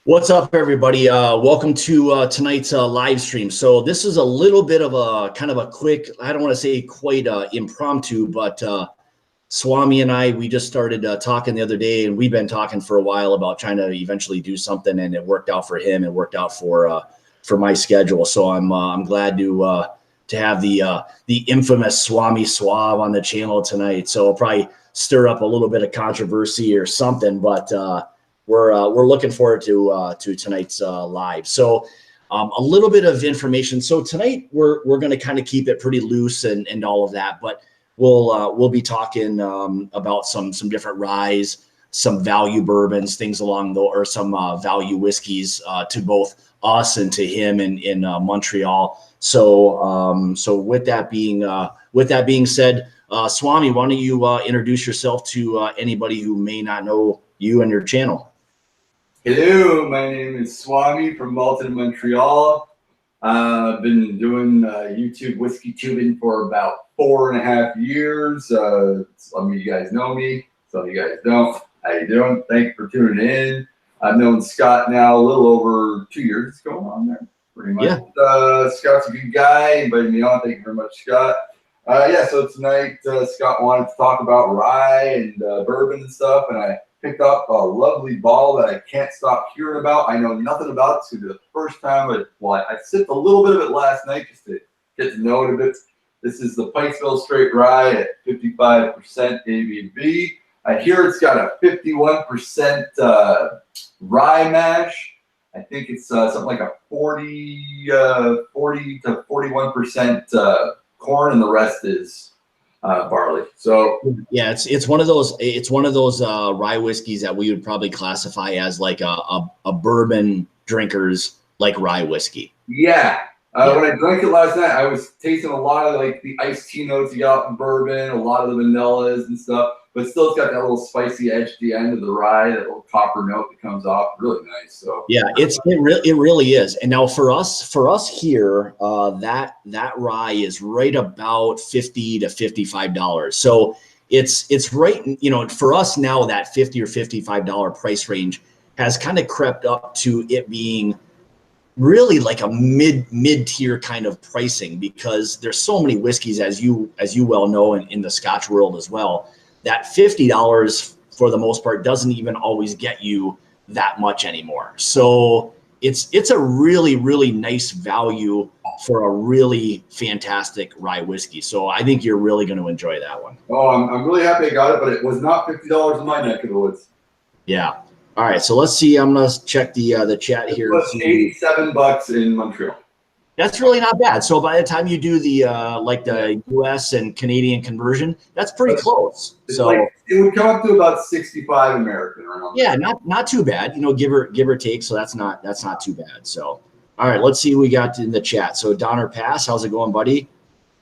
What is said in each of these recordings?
What's up, everybody? Welcome to tonight's live stream. So this is a little bit of a kind of a quick, I don't want to say quite impromptu, but Swami and we just started talking the other day, and we've been talking for a while about trying to eventually do something, and it worked out for him. It worked out for my schedule. So I'm glad to have the infamous Swami Suave on the channel tonight. So I'll probably stir up a little bit of controversy or something, but we're looking forward to tonight's live. So a little bit of information. So tonight we're going to kind of keep it pretty loose and all of that, but we'll be talking about some different ryes, some value bourbons, things along the, or some value whiskeys to both us and to him in Montreal. So with that being said, Swami, why don't you introduce yourself to anybody who may not know you and your channel? Hello, my name is Swami from Malton, Montreal. I've been doing YouTube whiskey tubing for about 4.5 years. Some of you guys know me, some of you guys don't. How you doing? Thanks for tuning in. I've known Scott now a little over 2 years. It's going on there, pretty much. Yeah. Scott's a good guy. Invited me on. Thank you very much, Scott. Yeah, so tonight Scott wanted to talk about rye and bourbon and stuff, and I picked up a lovely bottle that I can't stop hearing about. I know nothing about it. It's going to be the first time. I sipped a little bit of it last night just to get to know it a bit. This is the Pikesville Straight Rye at 55% ABV. I hear it's got a 51% rye mash. I think it's something like a 40 to 41% corn, and the rest is barley. So yeah, it's one of those rye whiskeys that we would probably classify as like a bourbon drinkers like rye whiskey. Yeah. When I drank it last night, I was tasting a lot of like the iced tea notes you got in bourbon, a lot of the vanillas and stuff, but still it's got that little spicy edge at the end of the rye, that little copper note that comes off. Really nice. So yeah, it really is. And now for us here, that rye is right about $50 to $55. So it's right, you know, for us now that $50 or $55 price range has kind of crept up to it being really like a mid-tier kind of pricing, because there's so many whiskeys, as you well know, in the Scotch world as well, that $50 for the most part doesn't even always get you that much anymore. So it's a really nice value for a really fantastic rye whiskey. So I think you're really going to enjoy that one. Oh, I'm really happy I got it, but it was not $50 in my neck of the woods. Yeah. All right, so let's see. I'm gonna check the chat here. It was $87 in Montreal. That's really not bad. So by the time you do the like the US and Canadian conversion, that's pretty close. So like, it would come up to about 65 American around. Yeah, not too bad. You know, give or take. So that's not too bad. So all right, let's see what we got in the chat. So Donner Pass, how's it going, buddy?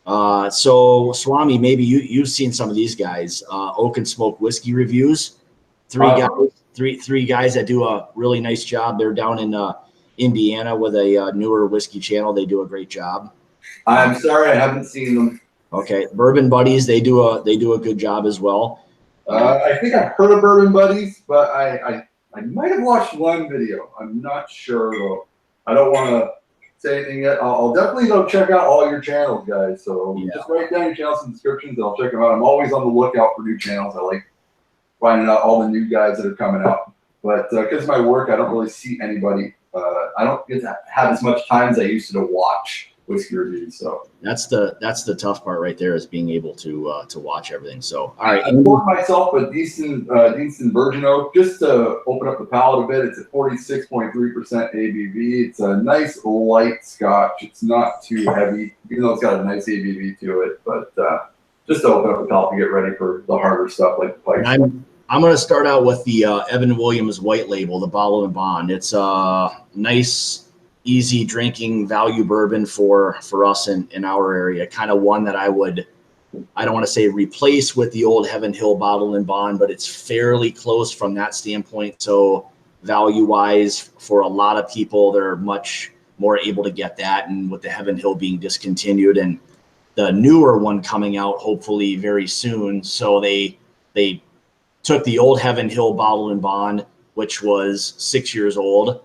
So Swami, maybe you've seen some of these guys. Oak and Smoke Whiskey Reviews. Three guys that do a really nice job. They're down in Indiana with a newer whiskey channel. They do a great job. I'm sorry, I haven't seen them. Okay, Bourbon Buddies, they do a good job as well. I think I've heard of Bourbon Buddies, but I might have watched one video. I'm not sure though. I don't want to say anything yet. I'll definitely go check out all your channels, guys. So just write down your channels in the descriptions, and I'll check them out. I'm always on the lookout for new channels. I like finding out all the new guys that are coming out. But because of my work, I don't really see anybody. I don't get to have as much time as I used to watch whiskey reviews. So that's the tough part right there, is being able to watch everything. So all right, I poured myself a decent Virgin Oak just to open up the palate a bit. It's at 46.3% ABV. It's a nice light Scotch. It's not too heavy, even though it's got a nice ABV to it. But just to open up the palate to get ready for the harder stuff like the Pikes. I'm going to start out with the Evan Williams White Label, the Bottle and Bond. It's a nice, easy drinking value bourbon for us in our area. Kind of one that I don't want to say replace with the old Heaven Hill Bottle and Bond, but it's fairly close from that standpoint. So value-wise, for a lot of people, they're much more able to get that. And with the Heaven Hill being discontinued and the newer one coming out hopefully very soon, so they took the old Heaven Hill Bottle and Bond, which was 6 years old,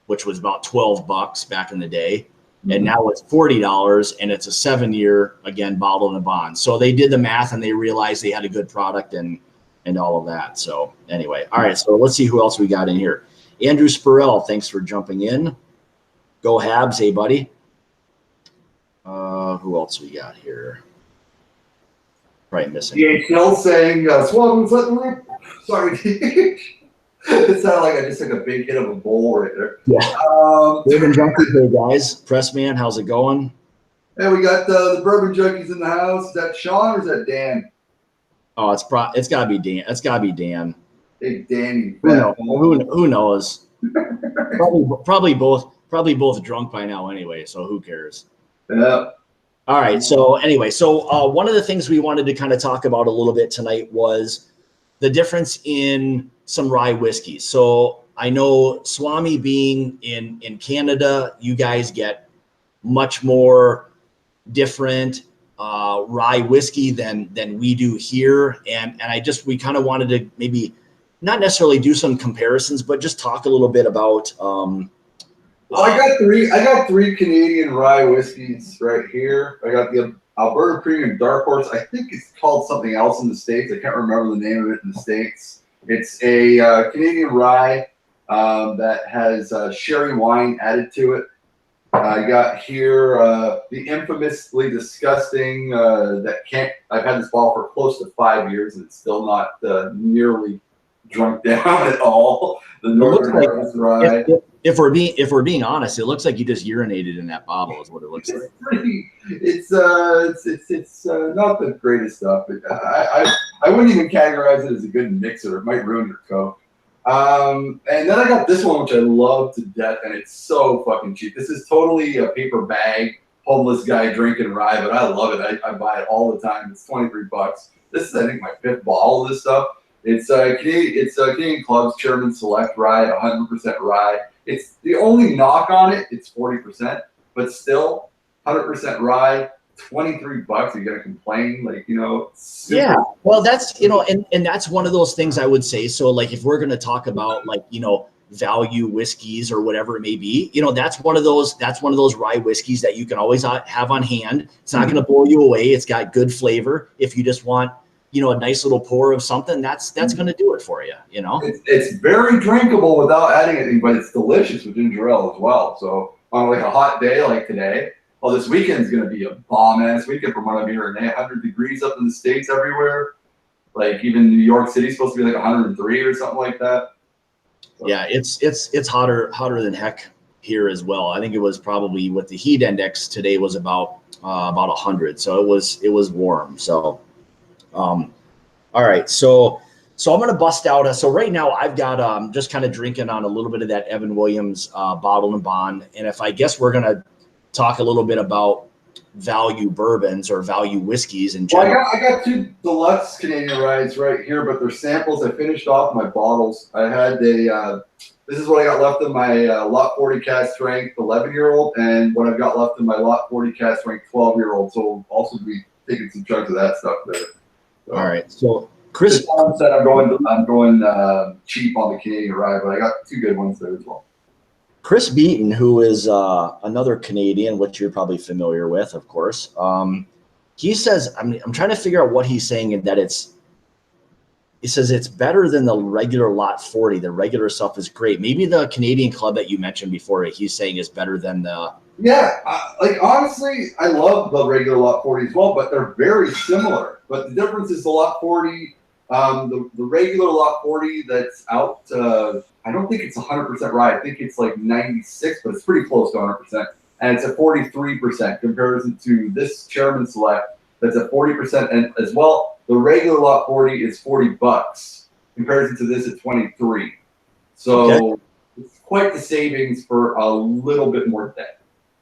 which was about $12 back in the day. And now it's $40, and it's a 7-year, again, bottled and bond. So they did the math and they realized they had a good product and all of that. So anyway, all right. So let's see who else we got in here. Andrew Spurrell, thanks for jumping in. Go Habs, hey buddy. Who else we got here? Probably missing. Yeah, Hill saying, Swami, let the rip. Sorry. It sounded like I just took a big hit of a bowl right there. Yeah. Bourbon Junkies, hey guys. Pressman, how's it going? Hey, we got the Bourbon Junkies in the house. Is that Sean or is that Dan? Oh, it's got to be Dan. It's got to be Dan. Hey, Danny. Who knows? Probably both drunk by now anyway. So who cares? Yeah. All right. So anyway, one of the things we wanted to kind of talk about a little bit tonight was the difference in some rye whiskeys. So I know Swami being in Canada, you guys get much more different rye whiskey than we do here. And we kind of wanted to maybe not necessarily do some comparisons, but just talk a little bit about well, I got three Canadian rye whiskeys right here. I got the Alberta Premium Dark Horse. I think it's called something else in the States. I can't remember the name of it in the States. It's a Canadian rye that has sherry wine added to it. I got here the infamously disgusting I've had this bottle for close to 5 years and it's still not nearly drunk down at all. The Northern Harvest rye. If we're being honest, it looks like you just urinated in that bottle. Is what it looks like. It's not the greatest stuff. I wouldn't even categorize it as a good mixer. It might ruin your Coke. And then I got this one, which I love to death, and it's so fucking cheap. This is totally a paper bag, homeless guy drinking rye, but I love it. I buy it all the time. It's $23. This is, I think, my 5th bottle of this stuff. It's Canadian Club's Chairman Select Rye, 100% rye. It's the only knock on it. It's 40%, but still 100% rye. $23. Are you gonna complain? Like, you know? Yeah. Well, that's, you know, and that's one of those things I would say. So, like, if we're gonna talk about, like, you know, value whiskeys or whatever it may be, you know, that's one of those rye whiskeys that you can always have on hand. It's not gonna blow you away. It's got good flavor. If you just want, you know, a nice little pour of something, that's going to do it for you, you know? It's very drinkable without adding anything, but it's delicious with ginger ale as well. So on like a hot day like today, well, this weekend's going to be a bomb-ass weekend from what I'm hearing. 100 degrees up in the States everywhere. Like even New York City's supposed to be like 103 or something like that. So. Yeah, it's hotter than heck here as well. I think it was probably with the heat index today was about 100. So it was warm. So all right, so I'm gonna bust out. So right now I've got just kind of drinking on a little bit of that Evan Williams bottle and bond, and if I guess we're gonna talk a little bit about value bourbons or value whiskeys in general. Well, I got 2 deluxe Canadian ryes right here, but they're samples. I finished off my bottles. I had this is what I got left of my Lot 40 cask strength 11-year-old, and what I've got left of my Lot 40 cask strength 12-year-old. So we'll also be taking some chunks of that stuff there. So, all right, so Chris said I'm going cheap on the Canadian rye, but I got 2 good ones there as well. Chris Beaton, who is another Canadian, which you're probably familiar with, of course. He says, I'm trying to figure out what he's saying, and that he says it's better than the regular Lot 40. The regular stuff is great. Maybe the Canadian Club that you mentioned before, he's saying is better than the. Yeah, like honestly, I love the regular Lot 40 as well, but they're very similar. But the difference is the Lot 40, the regular Lot 40 that's out, I don't think it's 100% rye. I think it's like 96, but it's pretty close to 100%. And it's at 43% comparison to this Chairman Select that's at 40%. And as well, the regular Lot 40 is $40 comparison to this at 23. So okay. It's quite the savings for a little bit more debt.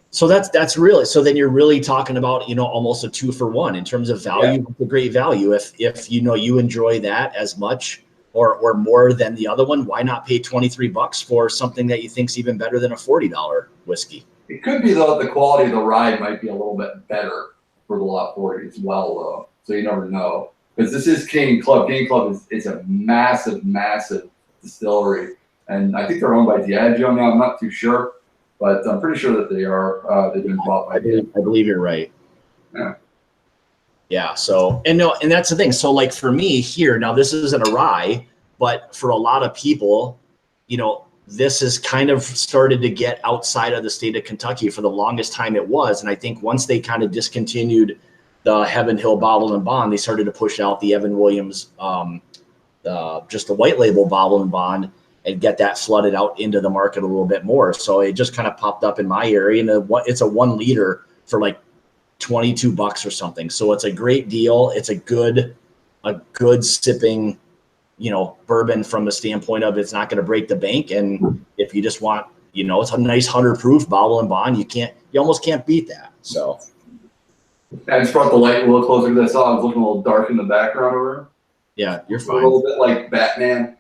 So that's really, so then you're really talking about, you know, almost a 2-for-1 in terms of value. Yeah. It's a great value. If you know you enjoy that as much or more than the other one, why not pay $23 for something that you think's even better than a $40 whiskey? It could be though the quality of the rye might be a little bit better for the Lot 40 as well though. So you never know. Because this is Canadian Club. Canadian Club is a massive, massive distillery. And I think they're owned by Diageo now. I'm not too sure, but I'm pretty sure that they are. They've been bought by Diageo. I believe you're right. Yeah. Yeah. So, and that's the thing. So like for me here, now this isn't a rye, but for a lot of people, you know, this has kind of started to get outside of the state of Kentucky. For the longest time it was. And I think once they kind of discontinued the Heaven Hill bottle and bond, they started to push out the Evan Williams, just the white label bottle and bond, and get that flooded out into the market a little bit more. So it just kind of popped up in my area, and it's a 1 liter for like $22 or something. So it's a great deal. It's a good sipping, you know, bourbon from the standpoint of it's not going to break the bank. And if you just want, you know, it's a nice 100 proof bottle and bond, you almost can't beat that. So I just brought the light a little closer because I saw I was looking a little dark in the background over here. Yeah, you're fine. A little bit like Batman.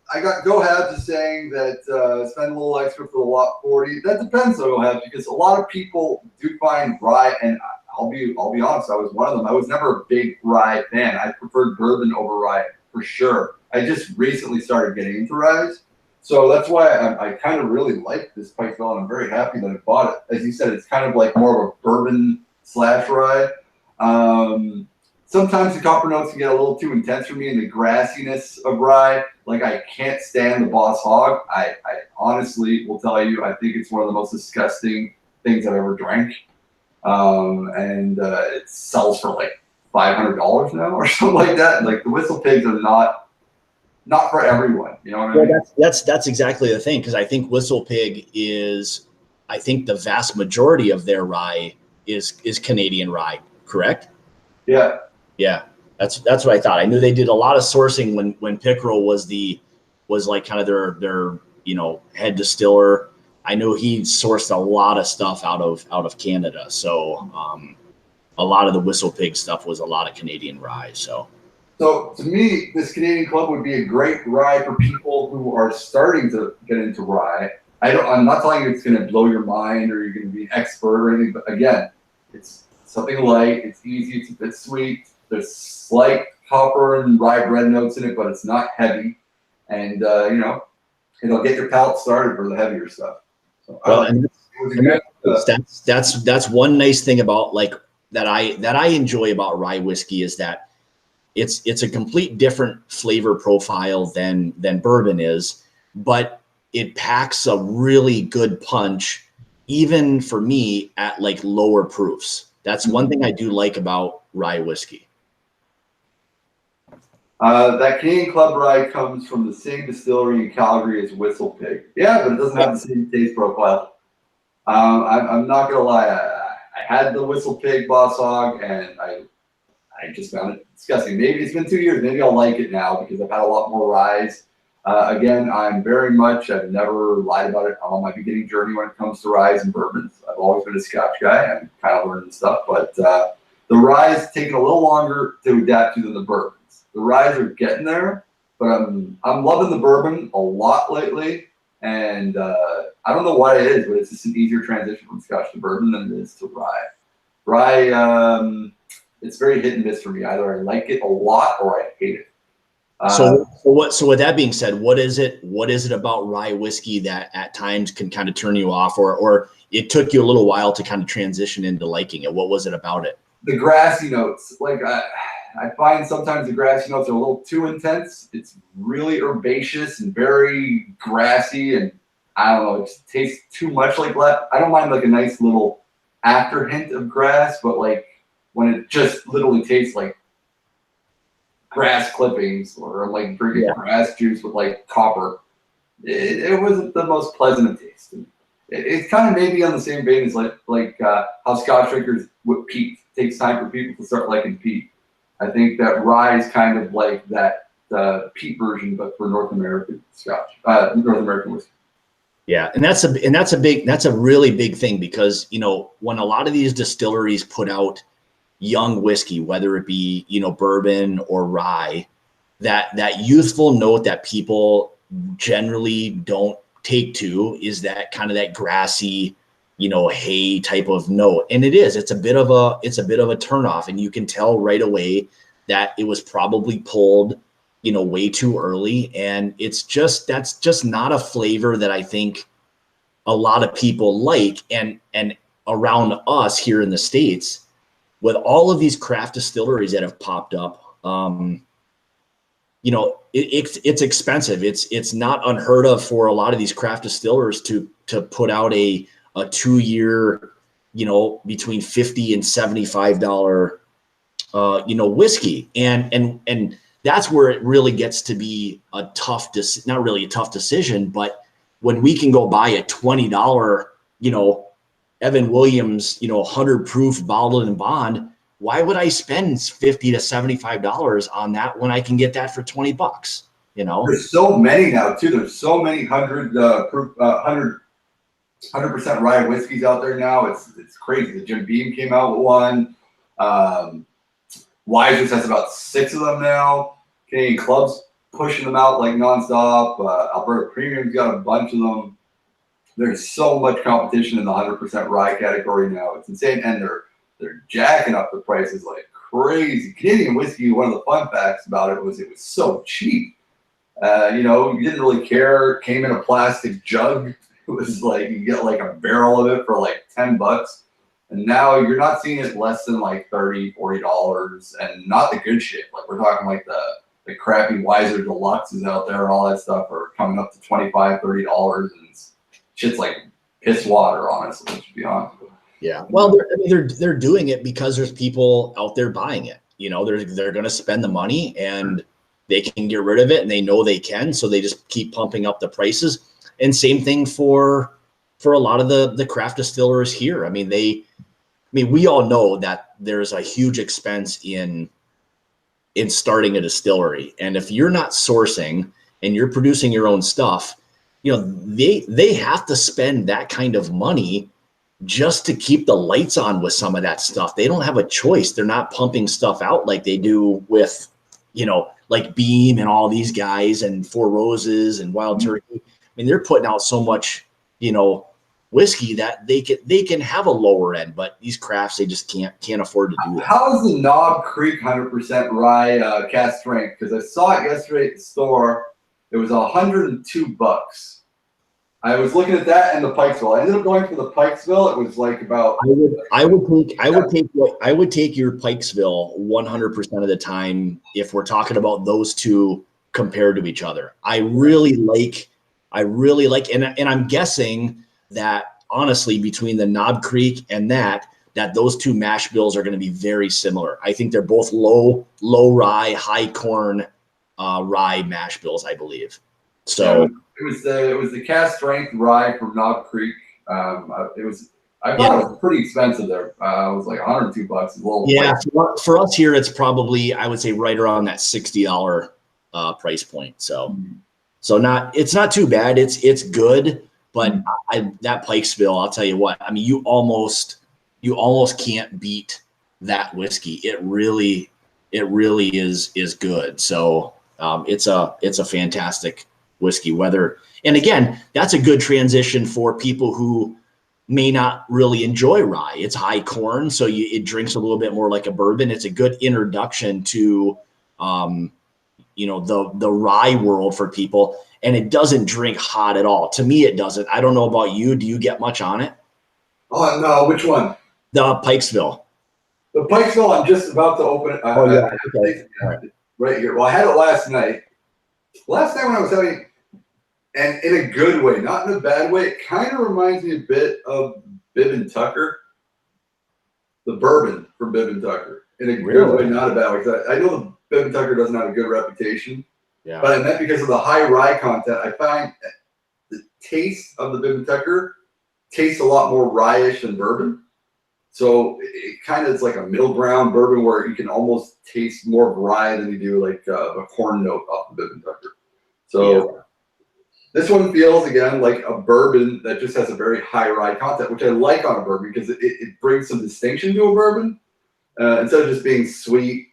I got Go Habs is saying that spend a little extra for the lot 40. That depends on Go Habs, because a lot of people do find rye, and I'll be honest, I was one of them. I was never a big rye fan. I preferred bourbon over rye for sure. I just recently started getting into ryes, so that's why I kind of really like this Pikeville, and I'm very happy that I bought it. As you said, it's kind of like more of a bourbon / rye. Sometimes the copper notes can get a little too intense for me, and the grassiness of rye. Like, I can't stand the Boss Hog. I honestly will tell you, I think it's one of the most disgusting things I've ever drank. It sells for like $500 now or something like that. Like, the Whistle Pigs are not for everyone. You know what I mean? That's exactly the thing, because I think Whistle Pig is, I think the vast majority of their rye is Canadian rye, correct? Yeah. Yeah, that's what I thought. I knew they did a lot of sourcing when Pickerel was like kind of their you know, head distiller. I know he sourced a lot of stuff out of Canada. So a lot of the Whistle Pig stuff was a lot of Canadian rye. So to me, this Canadian Club would be a great rye for people who are starting to get into rye. I'm not telling you it's going to blow your mind or you're going to be an expert or anything, but again, it's something light, it's easy, it's a bit sweet. There's slight copper and rye bread notes in it, but it's not heavy. And, you know, it'll get your palate started for the heavier stuff. So, that's one nice thing about, like, that I enjoy about rye whiskey is that it's a complete different flavor profile than bourbon is, but it packs a really good punch, even for me, at like lower proofs. That's one thing I do like about rye whiskey. That Canadian Club rye comes from the same distillery in Calgary as Whistle Pig. Yeah, but it doesn't have the same taste profile. I'm not gonna lie. I had the Whistle Pig Boss Hog, and I just found it disgusting. Maybe it's been 2 years. Maybe I'll like it now because I've had a lot more ryes. Again, I've never lied about it. I'm on my beginning journey when it comes to ryes and bourbons. I've always been a Scotch guy. I'm kind of learning stuff, but the ryes taking a little longer to adapt to than the bourbons. The ryes are getting there, but I'm loving the bourbon a lot lately, and I don't know why it is, but it's just an easier transition from Scotch to bourbon than it is to rye. Rye, it's very hit and miss for me. Either I like it a lot or I hate it. So with that being said, what is it about rye whiskey that at times can kind of turn you off, or it took you a little while to kind of transition into liking it? What was it about it? The grassy notes. Like, I find sometimes the grassy notes are a little too intense. It's really herbaceous and very grassy, and I don't know, it just tastes too much like that. I don't mind like a nice little after hint of grass, but like when it just literally tastes like grass clippings, or like drinking grass juice with like copper, it wasn't the most pleasant of taste. It's kind of maybe on the same vein as like how Scotch drinkers with peat. It takes time for people to start liking peat. I think that rye is kind of like that peat version, but for North American Scotch, North American whiskey. Yeah, and that's a really big thing, because, you know, when a lot of these distilleries put out young whiskey, whether it be, you know, bourbon or rye, that youthful note that people generally don't take to is that kind of that grassy, you know, hay type of note. And it's a bit of a turnoff, and you can tell right away that it was probably pulled, way too early. And that's just not a flavor that I think a lot of people like. And around us here in the States, with all of these craft distilleries that have popped up, it's expensive. It's not unheard of for a lot of these craft distillers to put out a 2-year, between $50 and $75, whiskey. And that's where it really gets to be a tough, not really a tough decision, but when we can go buy a $20, Evan Williams, 100 proof bottled and bond, why would I spend $50 to $75 on that when I can get that for $20? There's so many now too. There's so many 100 proof, 100% rye whiskeys out there now. It's crazy. The Jim Beam came out with one. Wiser's has about 6 of them now. Canadian Club's pushing them out like nonstop. Alberta Premium's got a bunch of them. There's so much competition in the 100% rye category now. It's insane, and they're jacking up the prices like crazy. Canadian whiskey, one of the fun facts about it was so cheap. You didn't really care. It came in a plastic jug. It was like you get like a barrel of it for like $10. And now you're not seeing it less than like $30, $40, and not the good shit. Like we're talking like the crappy Weiser Deluxes out there, all that stuff are coming up to $25, $30, and shit's like piss water, honestly, to be honest with you. Yeah. Well, they're doing it because there's people out there buying it. They're going to spend the money and they can get rid of it, and they know they can, so they just keep pumping up the prices. And same thing for a lot of the craft distillers here. We all know that there's a huge expense in starting a distillery. And if you're not sourcing and you're producing your own stuff, they have to spend that kind of money just to keep the lights on with some of that stuff. They don't have a choice. They're not pumping stuff out like they do with, like Beam and all these guys and Four Roses and Wild Turkey. They're putting out so much, whiskey that they can have a lower end, but these crafts, they just can't afford to do that. How is the Knob Creek 100% rye cask strength? Because I saw it yesterday at the store. It was $102. I was looking at that and the Pikesville. I ended up going for the Pikesville. It was like about. I would take your Pikesville 100% of the time if we're talking about those two compared to each other. I really like, and I'm guessing that honestly between the Knob Creek and that those two mash bills are going to be very similar. I think they're both low rye, high corn rye mash bills, I believe. So it was the cask strength rye from Knob Creek. I thought it was pretty expensive there. It was like $102. A little for us here, it's probably, I would say, right around that $60 price point. So it's not too bad. It's good, but that Pikesville, I'll tell you what. You almost can't beat that whiskey. It really is good. So it's a fantastic whiskey. And again, that's a good transition for people who may not really enjoy rye. It's high corn, so it drinks a little bit more like a bourbon. It's a good introduction to the rye world for people, and it doesn't drink hot at all. To me, it doesn't. I don't know about you. Do you get much on it? Oh no, which one? The Pikesville. The Pikesville, I'm just about to open it. Okay. Right here. Well, I had it last night. Last night when I was having, and in a good way, not in a bad way, it kind of reminds me a bit of Bibb and Tucker. The bourbon from Bibb and Tucker. In a good way, not a bad way. Because I know the Bibb and Tucker doesn't have a good reputation. Yeah. But I meant because of the high rye content, I find the taste of the Bibb and Tucker tastes a lot more rye-ish than bourbon. So it kind of is like a middle ground bourbon where you can almost taste more rye than you do like a corn note off the Bibb and Tucker. So this one feels, again, like a bourbon that just has a very high rye content, which I like on a bourbon because it brings some distinction to a bourbon. Instead of just being sweet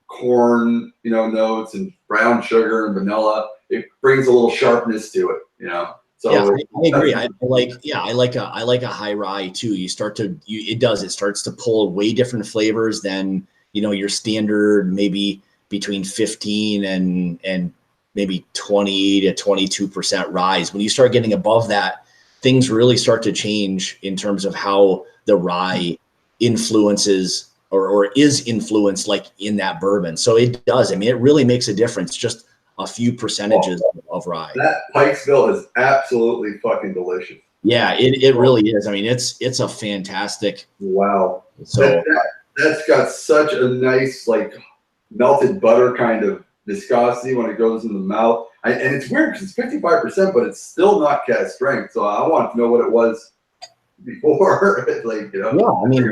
corn, notes and brown sugar and vanilla, it brings a little sharpness to it, So I agree. I like a high rye too. It starts to pull way different flavors than your standard maybe between 15 and maybe 20 to 22% rise. When you start getting above that, things really start to change in terms of how the rye influences or is influenced like in that bourbon. So it does. I mean, it really makes a difference, just a few percentages of rye. That Pikesville is absolutely fucking delicious. Yeah, it really is. I mean, it's a fantastic. Wow. So that's got such a nice, like, melted butter kind of viscosity when it goes in the mouth. And it's weird because it's 55%, but it's still not cast strength. So I want to know what it was before. Like, you know. Yeah, I mean,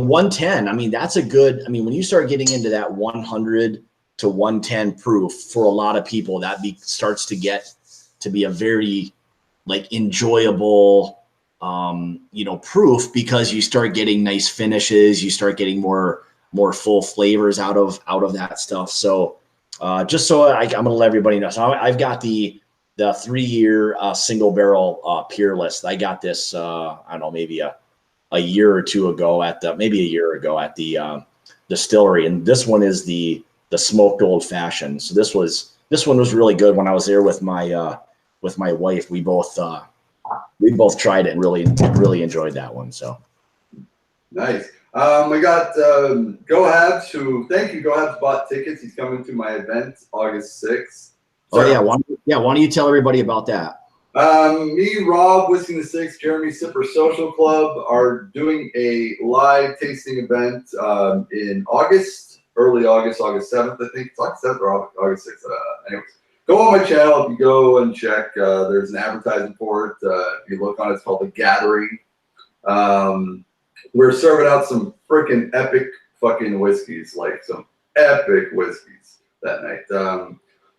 110. I mean, that's a good. I mean, when you start getting into that 100 to 110 proof, for a lot of people, that starts to get to be a very like enjoyable, proof, because you start getting nice finishes, you start getting more full flavors out of that stuff. So just so I'm going to let everybody know. So I've got the 3-year single barrel Peerless. I got this, I don't know, maybe a year or two ago at the distillery. And this one is the smoked old fashioned. So this one was really good. When I was there with my wife, we both tried it and really enjoyed that one. So nice. We got Go Habs, thank you. Go Habs bought tickets. He's coming to my event August 6th. Oh yeah, why don't you tell everybody about that? Me, Rob, Whiskey the Six, Jeremy Sipper Social Club are doing a live tasting event in August, early August 7th, I think. It's August 7th or August 6th. Anyways, go on my channel. If you go and check, there's an advertising for it. If you look on it, it's called The Gathering. We're serving out some freaking epic fucking whiskeys, like some epic whiskeys that night.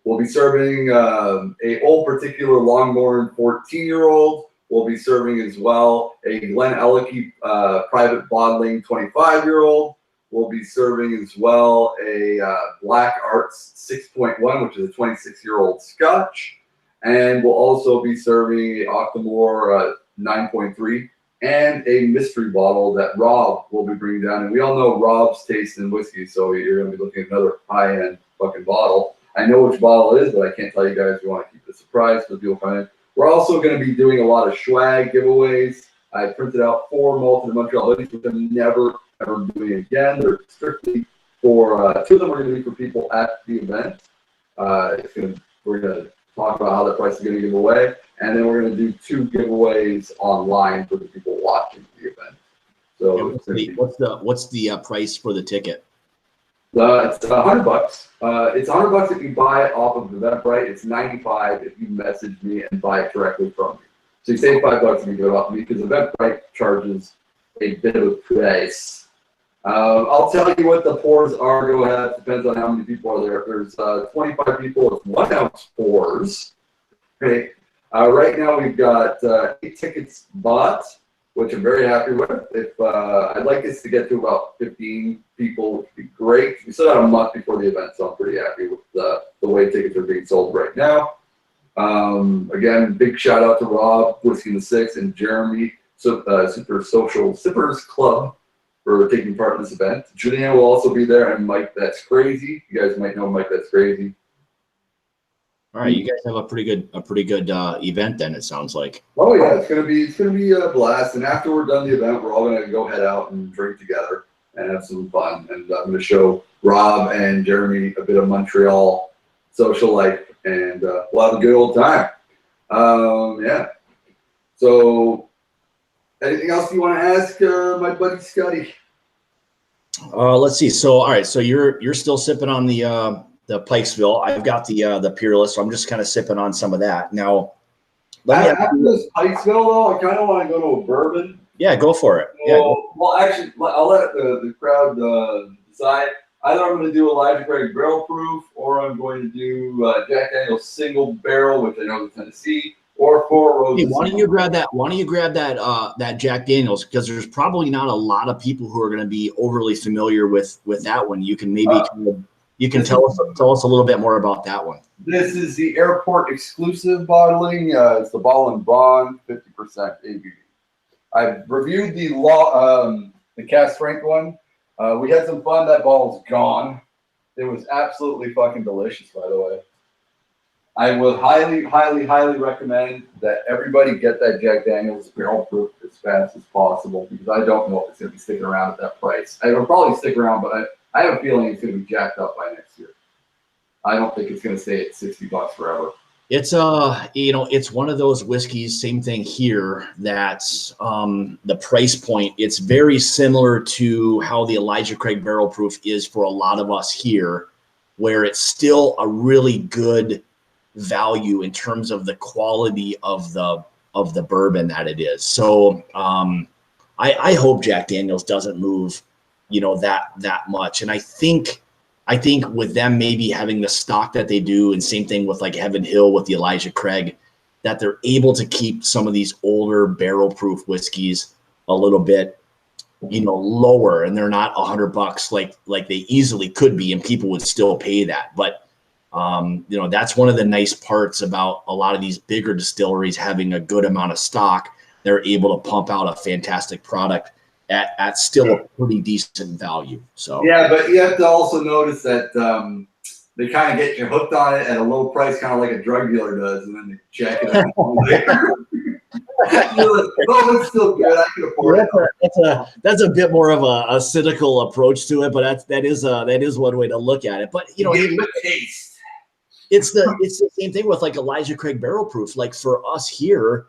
We'll be serving a Old Particular Longmorn 14-year-old. We'll be serving as well a GlenCairn private bottling 25-year-old. We'll be serving as well a Black Arts 6.1, which is a 26-year-old Scotch. And we'll also be serving a Octomore 9.3 and a mystery bottle that Rob will be bringing down. And we all know Rob's taste in whiskey, so you're going to be looking at another high-end fucking bottle. I know which bottle it is, but I can't tell you guys. We want to keep it a surprise for the people coming in. We're also going to be doing a lot of swag giveaways. I printed out 4 Malted Montreal hoodies, which I'm never, ever doing again. They're strictly for, 2 of them are going to be for people at the event. We're going to talk about how the price is going to give away. And then we're going to do 2 giveaways online for the people watching the event. So what's the price for the ticket? It's $100. It's $100 if you buy it off of Eventbrite. It's $95 if you message me and buy it directly from me. So you save $5 if you do it off me, because Eventbrite charges a bit of a price. I'll tell you what the pours are. Go ahead. Depends on how many people are there. There's 25 people with 1-ounce pours. Okay. Right now we've got 8 tickets bought, which I'm very happy with. If I'd like us to get to about 15 people, which would be great. We still got a month before the event, so I'm pretty happy with the way tickets are being sold right now. Again, big shout out to Rob, Whiskey the Six, and Jeremy, Super Social Sippers Club, for taking part in this event. Julian will also be there, and Mike That's Crazy. You guys might know Mike That's Crazy. All right, you guys have a pretty good event then, it sounds like. Oh yeah, it's gonna be a blast. And after we're done the event, we're all gonna go head out and drink together and have some fun. And I'm gonna show Rob and Jeremy a bit of Montreal social life, and we'll have a good old time. Yeah. So, anything else you want to ask my buddy Scotty? Let's see. So, all right. So you're still sipping on the Pikesville. I've got the Peerless, so I'm just kind of sipping on some of that. Now, after this Pikesville, though, I kind of want to go to a bourbon. Yeah, go for it. Well, actually, I'll let the crowd decide. Either I'm going to do Elijah Craig barrel proof, or I'm going to do Jack Daniel's single barrel, which I know is Tennessee, or Four Roses. Hey, why don't you grab that Jack Daniel's, because there's probably not a lot of people who are going to be overly familiar with that one. You can maybe you can tell us a little bit more about that one. This is the airport exclusive bottling. It's the Ball and Bond 50% ABV. I've reviewed the cast strength one. We had some fun. That bottle's gone. It was absolutely fucking delicious, by the way. I would highly, highly, highly recommend that everybody get that Jack Daniel's barrel proof as fast as possible, because I don't know if it's going to be sticking around at that price. It'll probably stick around, but I have a feeling it's going to be jacked up by next year. I don't think it's going to stay at $60 forever. It's it's one of those whiskeys, same thing here, that's the price point. It's very similar to how the Elijah Craig barrel proof is for a lot of us here, where it's still a really good value in terms of the quality of the bourbon that it is. So I hope Jack Daniel's doesn't move, that much. And I think with them maybe having the stock that they do, and same thing with like Heaven Hill with the Elijah Craig, that they're able to keep some of these older barrel proof whiskeys a little bit, lower, and they're not $100 like they easily could be, and people would still pay that. But that's one of the nice parts about a lot of these bigger distilleries having a good amount of stock. They're able to pump out a fantastic product at still a pretty decent value. So yeah, but you have to also notice that they kind of get you hooked on it at a low price, kind of like a drug dealer does, and then they check it out later. You're like, oh, it's still good. I can afford it. That's a bit more of a cynical approach to it, but that is one way to look at it. But taste. It's the same thing with like Elijah Craig barrel proof. Like for us here,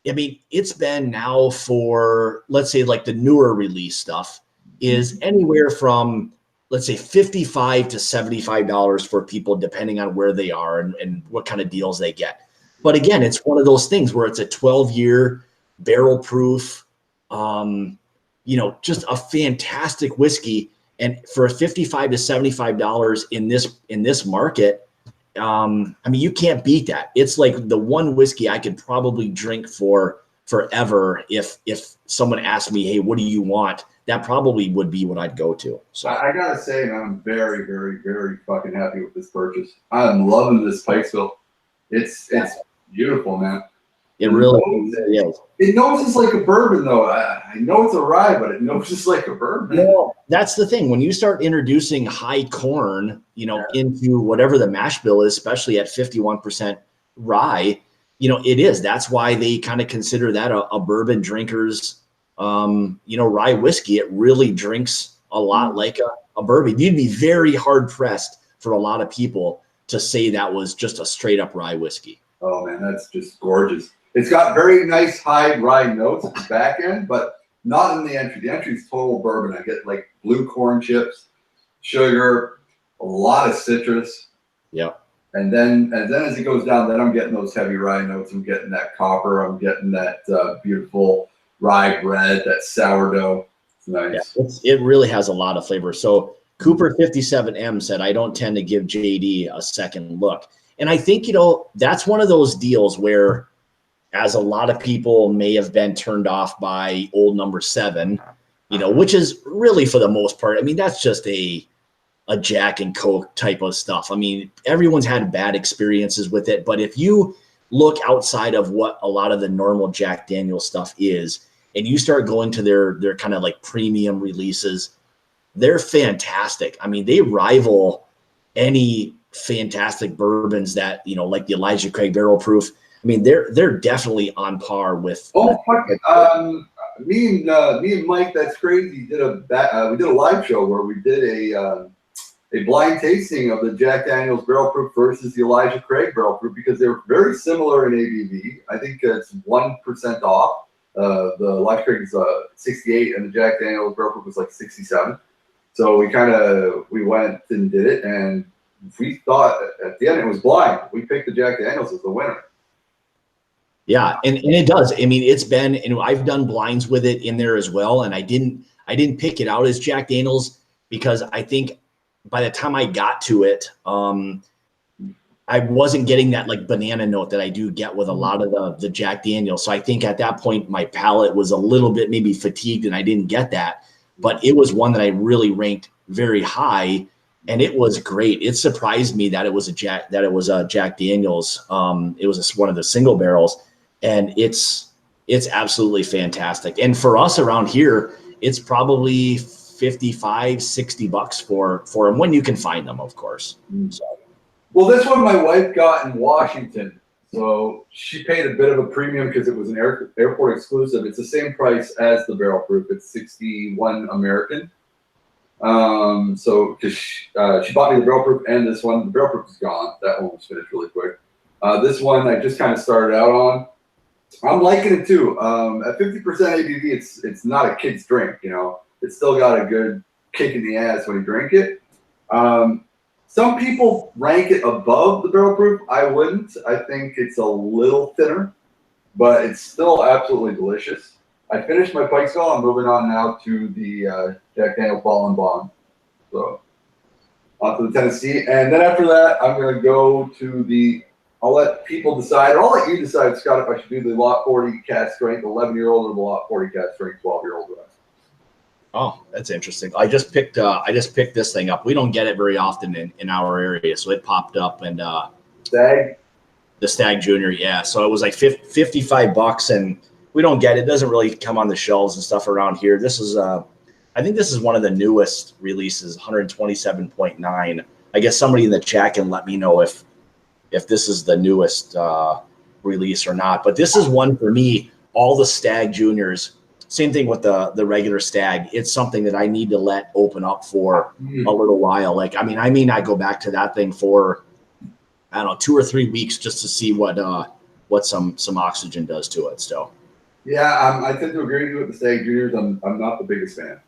I mean, it's been now for, let's say, like the newer release stuff is anywhere from, let's say, $55 to $75 for people, depending on where they are and what kind of deals they get. But again, it's one of those things where it's a 12-year barrel proof, just a fantastic whiskey. And for $55 to $75 in this market, I mean, you can't beat that. It's like the one whiskey I could probably drink for forever. If someone asked me, hey, what do you want? That probably would be what I'd go to. So I gotta say, man, I'm very, very, very fucking happy with this purchase. I'm loving this Pikesville. It's beautiful, man. It really is. It noses like a bourbon, though. I know it's a rye, but it noses like a bourbon. Well, that's the thing. When you start introducing high corn, into whatever the mash bill is, especially at 51% rye, it is. That's why they kind of consider that a bourbon drinker's, rye whiskey. It really drinks a lot like a bourbon. You'd be very hard pressed for a lot of people to say that was just a straight up rye whiskey. Oh man, that's just gorgeous. It's got very nice high rye notes at the back end, but not in the entry. The entry is total bourbon. I get like blue corn chips, sugar, a lot of citrus. Yeah. And then as it goes down, then I'm getting those heavy rye notes. I'm getting that copper. I'm getting that beautiful rye bread, that sourdough. It's nice. Yeah, it really has a lot of flavor. So Cooper 57M said, I don't tend to give JD a second look. And I think, that's one of those deals where, as a lot of people may have been turned off by Old Number 7, which is really, for the most part, I mean, that's just a Jack and Coke type of stuff. I mean, everyone's had bad experiences with it, but if you look outside of what a lot of the normal Jack Daniel's stuff is, and you start going to their kind of like premium releases, they're fantastic. I mean, they rival any fantastic bourbons that, like the Elijah Craig barrel proof. I mean, they're definitely on par with. Oh, fuck it. Me and Mike, that's crazy. We did a live show where we did a blind tasting of the Jack Daniel's barrel proof versus the Elijah Craig barrel proof, because they're very similar in ABV. I think it's 1% off. The Elijah Craig is 68, and the Jack Daniel's barrel proof was like 67. So we went and did it, and we thought at the end it was blind. We picked the Jack Daniel's as the winner. Yeah, and it does. I mean, it's been, and I've done blinds with it in there as well, and I didn't pick it out as Jack Daniel's because I think by the time I got to it, I wasn't getting that like banana note that I do get with a lot of the Jack Daniel's. So I think at that point my palate was a little bit maybe fatigued, and I didn't get that. But it was one that I really ranked very high, and it was great. It surprised me that it was a Jack Daniel's. It was one of the single barrels, and it's absolutely fantastic. And for us around here, it's probably $55, $60 for them when you can find them, of course. So. Well, this one my wife got in Washington. So she paid a bit of a premium because it was an airport exclusive. It's the same price as the barrel proof. It's 61 American. So because she bought me the barrel proof and this one, the barrel proof is gone. That one was finished really quick. This one I just kind of started out on. I'm liking it too. At 50% ABV, it's not a kid's drink. You know, it's still got a good kick in the ass when you drink it. Some people rank it above the barrel proof. I wouldn't. I think it's a little thinner, but it's still absolutely delicious. I finished my Pikesville. I'm moving on now to the Jack Daniel's Ball and Bond. So on to the Tennessee. And then after that, I'm going to go to the, I'll let people decide, or I'll let you decide, Scott, if I should do the Lot 40 cask strength 11-year-old or the Lot 40 cask strength 12-year-old. Oh, that's interesting. I just picked this thing up. We don't get it very often in our area, so it popped up and Stag? The Stag Junior, yeah. So it was like $55, and we don't get it. It doesn't really come on the shelves and stuff around here. This is I think this is one of the newest releases, 127.9. I guess somebody in the chat can let me know if this is the newest release or not. But this is one for me. All the Stag Juniors. Same thing with the regular Stag. It's something that I need to let open up for a little while. Like, I mean, I may not go back to that thing for, I don't know, 2 or 3 weeks just to see what some oxygen does to it. So, yeah, I tend to agree with the Stag Juniors. I'm not the biggest fan.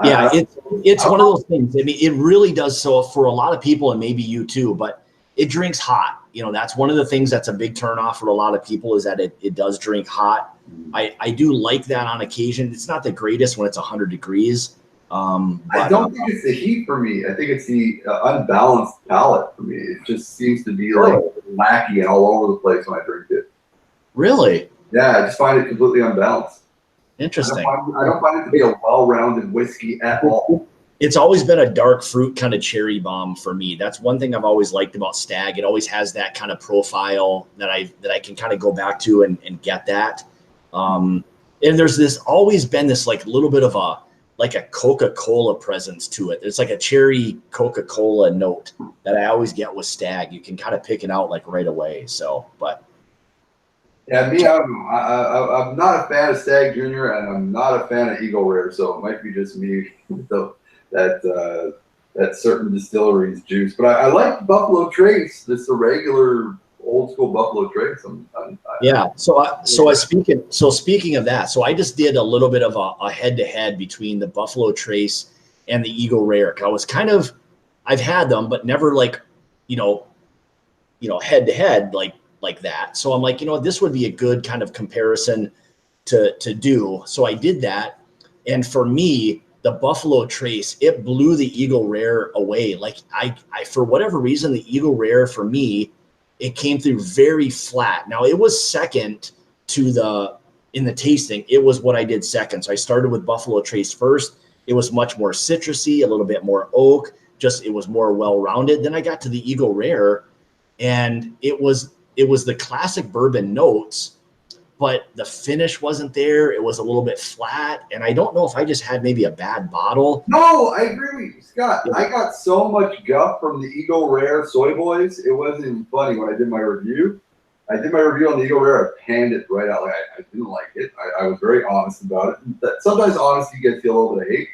Yeah, it's one of those things. I mean, it really does so for a lot of people, and maybe you too. But it drinks hot. You know, that's one of the things that's a big turnoff for a lot of people is that it does drink hot. I do like that on occasion. It's not the greatest when it's 100 degrees. But, I don't think it's the heat for me. I think it's the unbalanced palate for me. It just seems to be like wacky and all over the place when I drink it. Really? Yeah, I just find it completely unbalanced. Interesting. I don't find it to be a well-rounded whiskey at all. It's always been a dark fruit kind of cherry bomb for me. That's one thing I've always liked about Stag. It always has that kind of profile that I can kind of go back to and get that. And there's always been this like little bit of a Coca-Cola presence to it. It's like a cherry Coca-Cola note that I always get with Stag. You can kind of pick it out like right away. So, but yeah, me, I'm not a fan of Stag Junior, and I'm not a fan of Eagle Rare. So it might be just me that certain distilleries juice. But I like Buffalo Trace. Just the regular old school Buffalo Trace. Yeah. Speaking of that, so I just did a little bit of a head-to-head between the Buffalo Trace and the Eagle Rare. I was I've had them, but never like, head-to-head like that. So I'm like, this would be a good kind of comparison to do. So I did that. And for me, the Buffalo Trace, it blew the Eagle Rare away. Like I for whatever reason, the Eagle Rare for me, it came through very flat. Now it was second to in the tasting, it was what I did second. So I started with Buffalo Trace first. It was much more citrusy, a little bit more oak, it was more well-rounded. Then I got to the Eagle Rare, and it was the classic bourbon notes, but the finish wasn't there. It was a little bit flat, and I don't know if I just had maybe a bad bottle. No, I agree with you, Scott. Yeah. I got so much guff from the Eagle Rare Soy Boys. It wasn't even funny when I did my review. I did my review on the Eagle Rare. I panned it right out. Like I didn't like it. I was very honest about it. Sometimes honesty gets you a little bit of hate.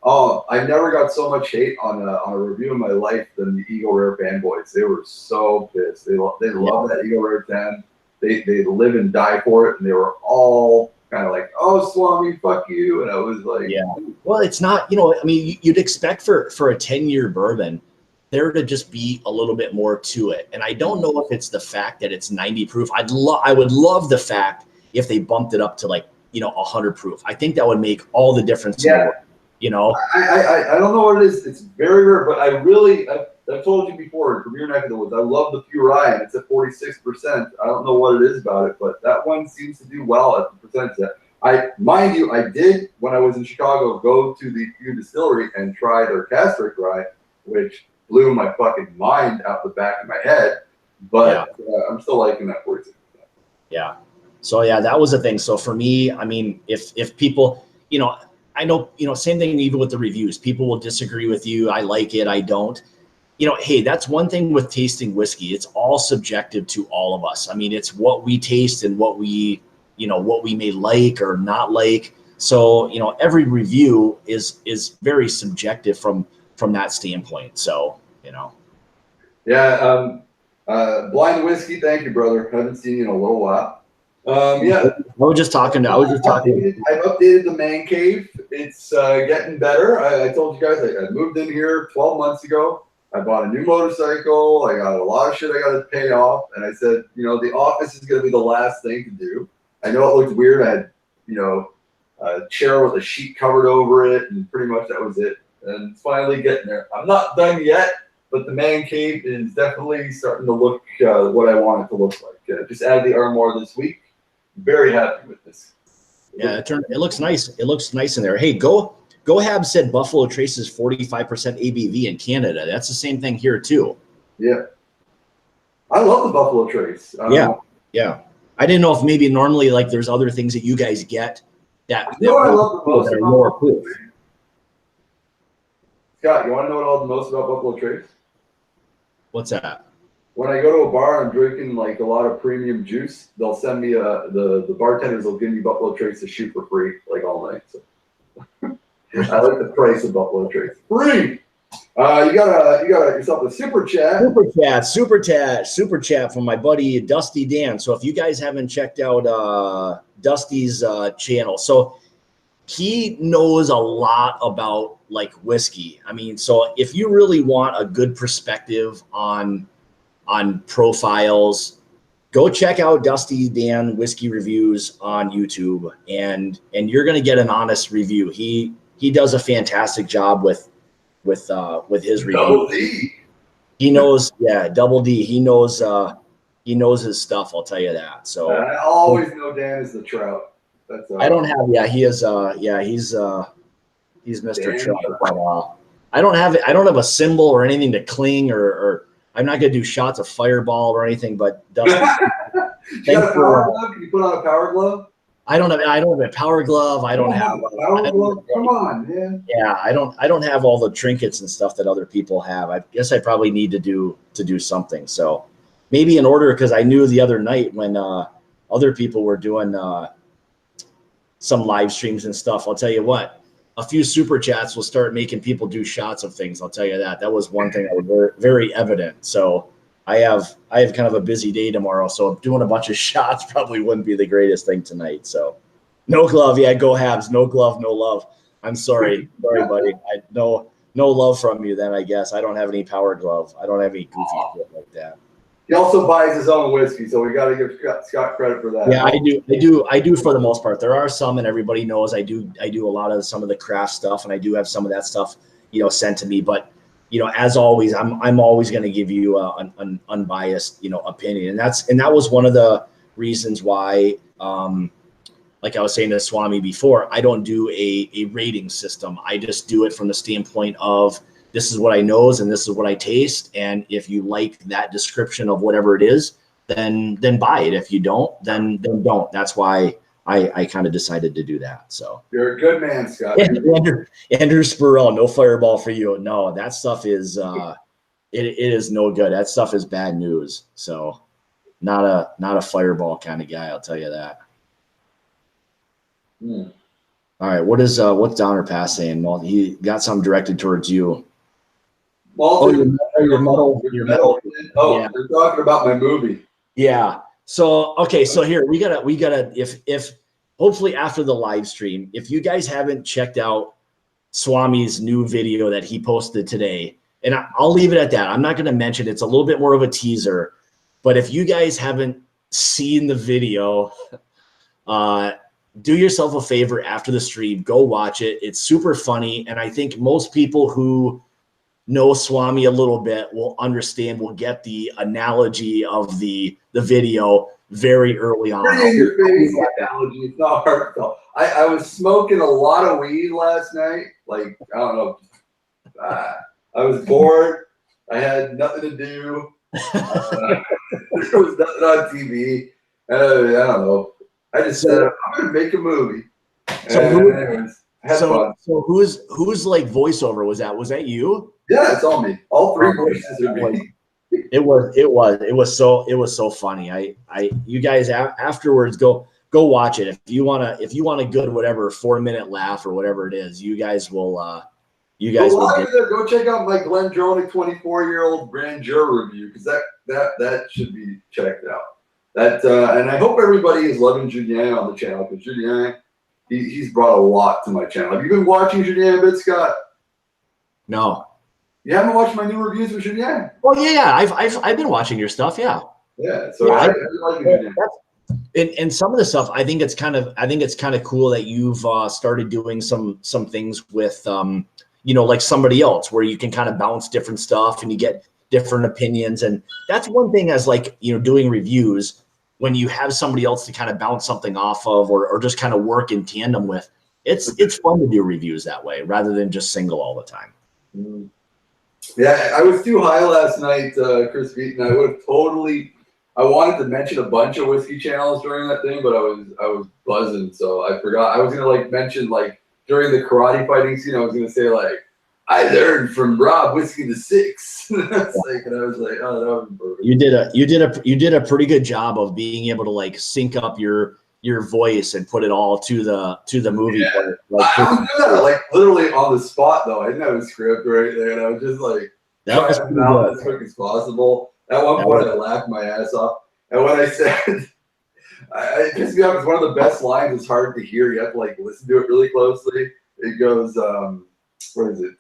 Oh, I never got so much hate on a review in my life than the Eagle Rare fanboys. They were so pissed. They love that Eagle Rare 10. They live and die for it, and they were all kind of like, "Oh, Swami, fuck you," and I was like, "Yeah." Well, it's not, I mean, you'd expect for a 10-year bourbon there to just be a little bit more to it, and I don't know if it's the fact that it's 90 proof. I would love the fact if they bumped it up to 100 proof. I think that would make all the difference. Yeah. In the world, I don't know what it is. It's very rare, but I've told you before, from your neck of the woods, I love the Pew Ryan. It's at 46%. I don't know what it is about it, but that one seems to do well at the percentage. Mind you, I did, when I was in Chicago, go to the Pew Distillery and try their cask strength rye, which blew my fucking mind out the back of my head. But I'm still liking that 46%. Yeah. So, yeah, that was the thing. So, for me, I mean, if people, I know, you know, same thing even with the reviews. People will disagree with you. I like it, I don't. You know, hey, that's one thing with tasting whiskey. It's all subjective to all of us. I mean, it's what we taste and what we, you know, what we may like or not like. So, you know, every review is very subjective from that standpoint. So, you know. Yeah. Blind Whiskey, thank you, brother. Haven't seen you in a little while. Yeah. I was just talking. I've updated the man cave. It's getting better. I told you guys I moved in here 12 months ago. I bought a new motorcycle. I got a lot of shit I got to pay off. And I said, you know, the office is going to be the last thing to do. I know it looked weird. I had, you know, a chair with a sheet covered over it, and pretty much that was it. And it's finally getting there. I'm not done yet, but the man cave is definitely starting to look what I want it to look like. Just added the armoire this week. Very happy with this. Yeah, it looks nice. It looks nice in there. Hey, Go Hab said Buffalo Trace is 45% ABV in Canada. That's the same thing here too. Yeah, I love the Buffalo Trace. Yeah. I didn't know if maybe normally like there's other things that you guys get that. You know what I love the most that are about more proof. Scott, you want to know what I love the most about Buffalo Trace? What's that? When I go to a bar and I'm drinking like a lot of premium juice, they'll send me the bartenders will give me Buffalo Trace to shoot for free like all night. So I like the price of Buffalo Trace. Free. You got yourself a super chat. Super chat from my buddy Dusty Dan. So if you guys haven't checked out Dusty's channel, so he knows a lot about like whiskey. I mean, so if you really want a good perspective on profiles, go check out Dusty Dan Whiskey Reviews on YouTube, and you're gonna get an honest review. He does a fantastic job with his review. Double D. He knows, yeah, Double D. He knows his stuff. I'll tell you that. So I always know Dan is the trout. That's I don't have. Yeah, he is. He's Mr. Trout. But, I don't have a symbol or anything to cling or I'm not gonna do shots of Fireball or anything. But Dusty, you got a power glove? Can you put on a power glove? I don't have a power glove. I don't have. Power glove. Come on, man. Yeah, I don't have all the trinkets and stuff that other people have. I guess I probably need to do something. So maybe in order, because I knew the other night when other people were doing some live streams and stuff. I'll tell you what, a few super chats will start making people do shots of things. I'll tell you that. That was one thing that was very, very evident. So I have kind of a busy day tomorrow, so doing a bunch of shots probably wouldn't be the greatest thing tonight. So no glove, yeah, go Habs. No glove, no love. I'm sorry, buddy. No love from you then, I guess. I don't have any power glove. I don't have any goofy shit like that. He also buys his own whiskey, so we got to give Scott credit for that. Yeah, I do for the most part. There are some, and everybody knows I do a lot of some of the craft stuff, and I do have some of that stuff, sent to me. But as always, I'm always going to give you an unbiased, opinion, and that was one of the reasons why, like I was saying to Swami before, I don't do a rating system. I just do it from the standpoint of this is what I knows and this is what I taste, and if you like that description of whatever it is, then buy it. If you don't, then don't. That's why I kind of decided to do that. So you're a good man, Scott. Andrew Spurrell, no Fireball for you. No, that stuff is it is no good. That stuff is bad news. So not a Fireball kind of guy, I'll tell you that. All right, what's Downer Pass saying? Well, he got something directed towards you. Your metal. Oh, yeah. They're talking about my movie. Yeah. So okay, so here we gotta if hopefully after the live stream, if you guys haven't checked out Swami's new video that he posted today, and I'll leave it at that. I'm not gonna mention it's a little bit more of a teaser, but if you guys haven't seen the video, do yourself a favor after the stream, go watch it. It's super funny, and I think most people who know Swami a little bit will get the analogy of the video very early on. Pretty in your face analogy. It's not heartfelt. I was smoking a lot of weed last night. Like, I don't know. I was bored. I had nothing to do. There was nothing on TV. I don't know. I just said, I'm going to make a movie. So So who's like voiceover was that? Was that you? Yeah, it's all me. All three voices are me. It was so funny. You guys afterwards go watch it if you want a good whatever 4-minute laugh or whatever it is. You guys will go check out my GLENCAIRN 24-year-old grandeur review because that should be checked out. And I hope everybody is loving Julien on the channel because Julien he's brought a lot to my channel. Have you been watching Julien a bit, Scott? No. You haven't watched my new reviews with Julien? Oh yeah. I've been watching your stuff. Yeah. Yeah. So I like Julien. And some of the stuff, I think it's kind of cool that you've started doing some things with like somebody else where you can kind of bounce different stuff and you get different opinions. And that's one thing as doing reviews when you have somebody else to kind of bounce something off of or just kind of work in tandem with. It's fun to do reviews that way rather than just single all the time. Mm. Yeah, I was too high last night, Chris Beaton. I wanted to mention a bunch of whiskey channels during that thing, but I was buzzing, so I forgot. I was gonna mention during the karate fighting scene, I was gonna say I learned from Rob Whiskey the Six. And I was like, oh, that was perfect. You did a pretty good job of being able to sync up your voice and put it all to the movie. Yeah. I was doing that literally on the spot though. I didn't have a script or anything, and I was just that was trying to out as quick as possible. At one point, I laughed my ass off, and when I said, it pissed me off. It's one of the best lines. It's hard to hear. You have to listen to it really closely. It goes, what is it?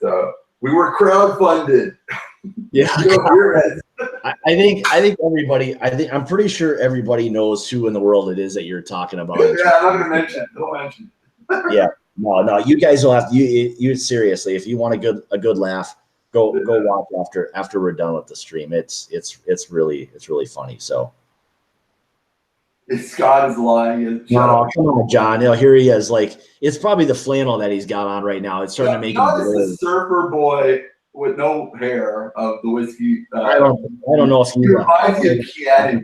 We were crowdfunded. Yeah. I think everybody. I'm pretty sure everybody knows who in the world it is that you're talking about. Yeah, I'm not gonna mention. Don't mention. Yeah, no. You guys will have to. You seriously, if you want a good laugh, go watch after we're done with the stream. It's really funny. So. Scott is lying. No, come on, John. Here he is. It's probably the flannel that he's got on right now. It's starting to make him. This surfer boy with no hair of the whiskey. I don't know if you. Reminds me of Keanu.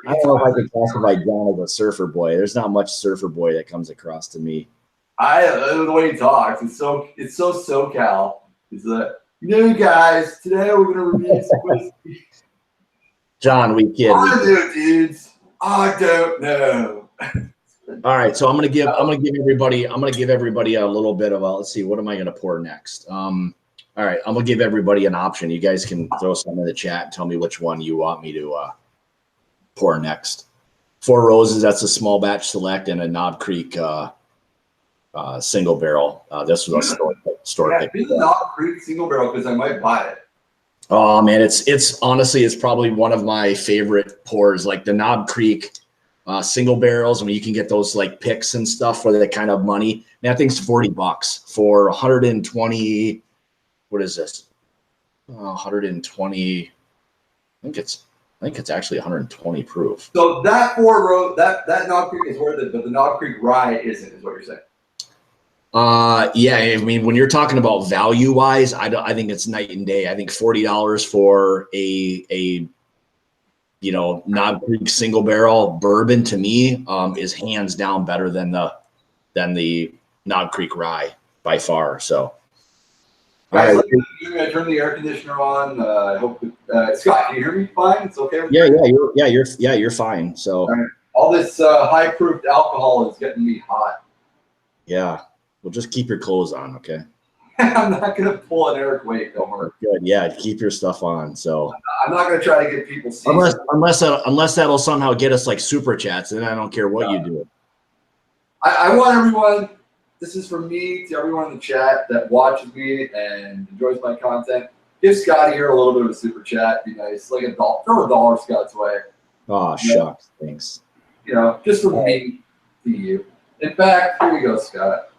I don't know if I could classify John as a surfer boy. There's not much surfer boy that comes across to me. The way he talks, it's so SoCal. He's guys, today we're gonna review some whiskey. John, we kid. Dudes. I don't know. All right, so I'm gonna give everybody a little bit of a. Let's see, what am I gonna pour next? All right, I'm gonna give everybody an option. You guys can throw some in the chat and tell me which one you want me to pour next. Four Roses, that's a small batch select, and a Knob Creek single barrel. This was a store pick. Be the Knob Creek single barrel because I might buy it. Oh man, it's honestly probably one of my favorite pours. The Knob Creek single barrels, when you can get those picks and stuff for that kind of money. Man, I think it's $40 for 120. What is this? 120. I think it's actually 120 proof. So that that Knob Creek is worth it, but the Knob Creek rye isn't, is what you're saying. Yeah, I mean, when you're talking about value wise, I think it's night and day. I think $40 for a Knob Creek single barrel bourbon to me is hands down better than the Knob Creek rye by far. So, guys, all right. I turn the air conditioner on. I hope Scott, can you hear me fine? It's okay. You're fine. So all this high proof alcohol is getting me hot. Yeah. Well, just keep your clothes on, okay? I'm not gonna pull an Eric Wake. Don't worry. Good, yeah. Keep your stuff on. So I'm not gonna try to get people. Unless that'll somehow get us super chats, then I don't care what you do. I want everyone. This is from me to everyone in the chat that watches me and enjoys my content. Give Scotty here a little bit of a super chat. Be nice, throw $1 Scott's way. Oh shucks, thanks. Just from me to you. In fact, here we go, Scott.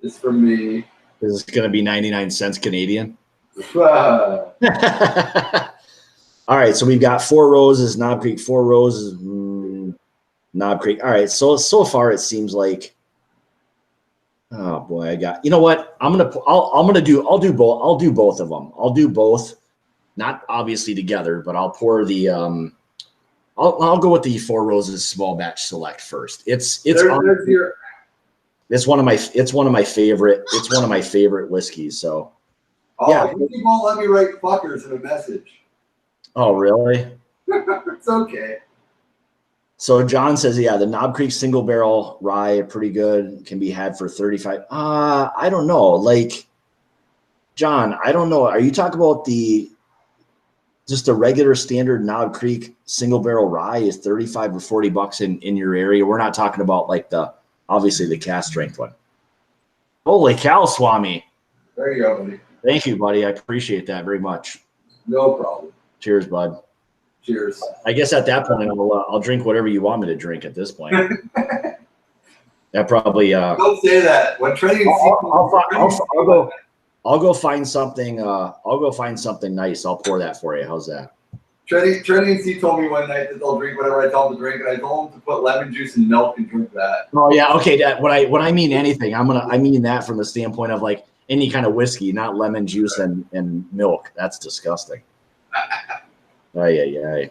It's from me. This is going to be 99 cents Canadian. All right, so we've got Four Roses, Knob Creek, Four Roses, Knob Creek. All right, so far it seems like, oh boy, I got. You know what? I'll do both of them. I'll do both, not obviously together, but I'll pour the I'll go with the Four Roses small batch select first. It's It's one of my favorite whiskeys. So Oh, yeah. You won't let me write fuckers in a message. Oh, really? It's okay. So John says, yeah, the Knob Creek single barrel rye, pretty good. Can be had for 35. I don't know. Like, John, I don't know. Are you talking about just a regular standard Knob Creek single barrel rye is 35 or 40 bucks in your area? We're not talking about like obviously the cast strength one. Holy cow, Swami. There you go, buddy. Thank you, buddy. I appreciate that very much. No problem. Cheers, bud. Cheers. I guess at that point, I'll drink whatever you want me to drink at this point. That probably. Don't say that. When trading, I'll go find something. I'll go find something nice. I'll pour that for you. How's that? Trading C told me one night that they'll drink whatever I tell them to drink, and I told them to put lemon juice and milk and drink that. Oh yeah, okay. When I mean anything, I mean that from the standpoint of like any kind of whiskey, not lemon juice and milk. That's disgusting. Hey,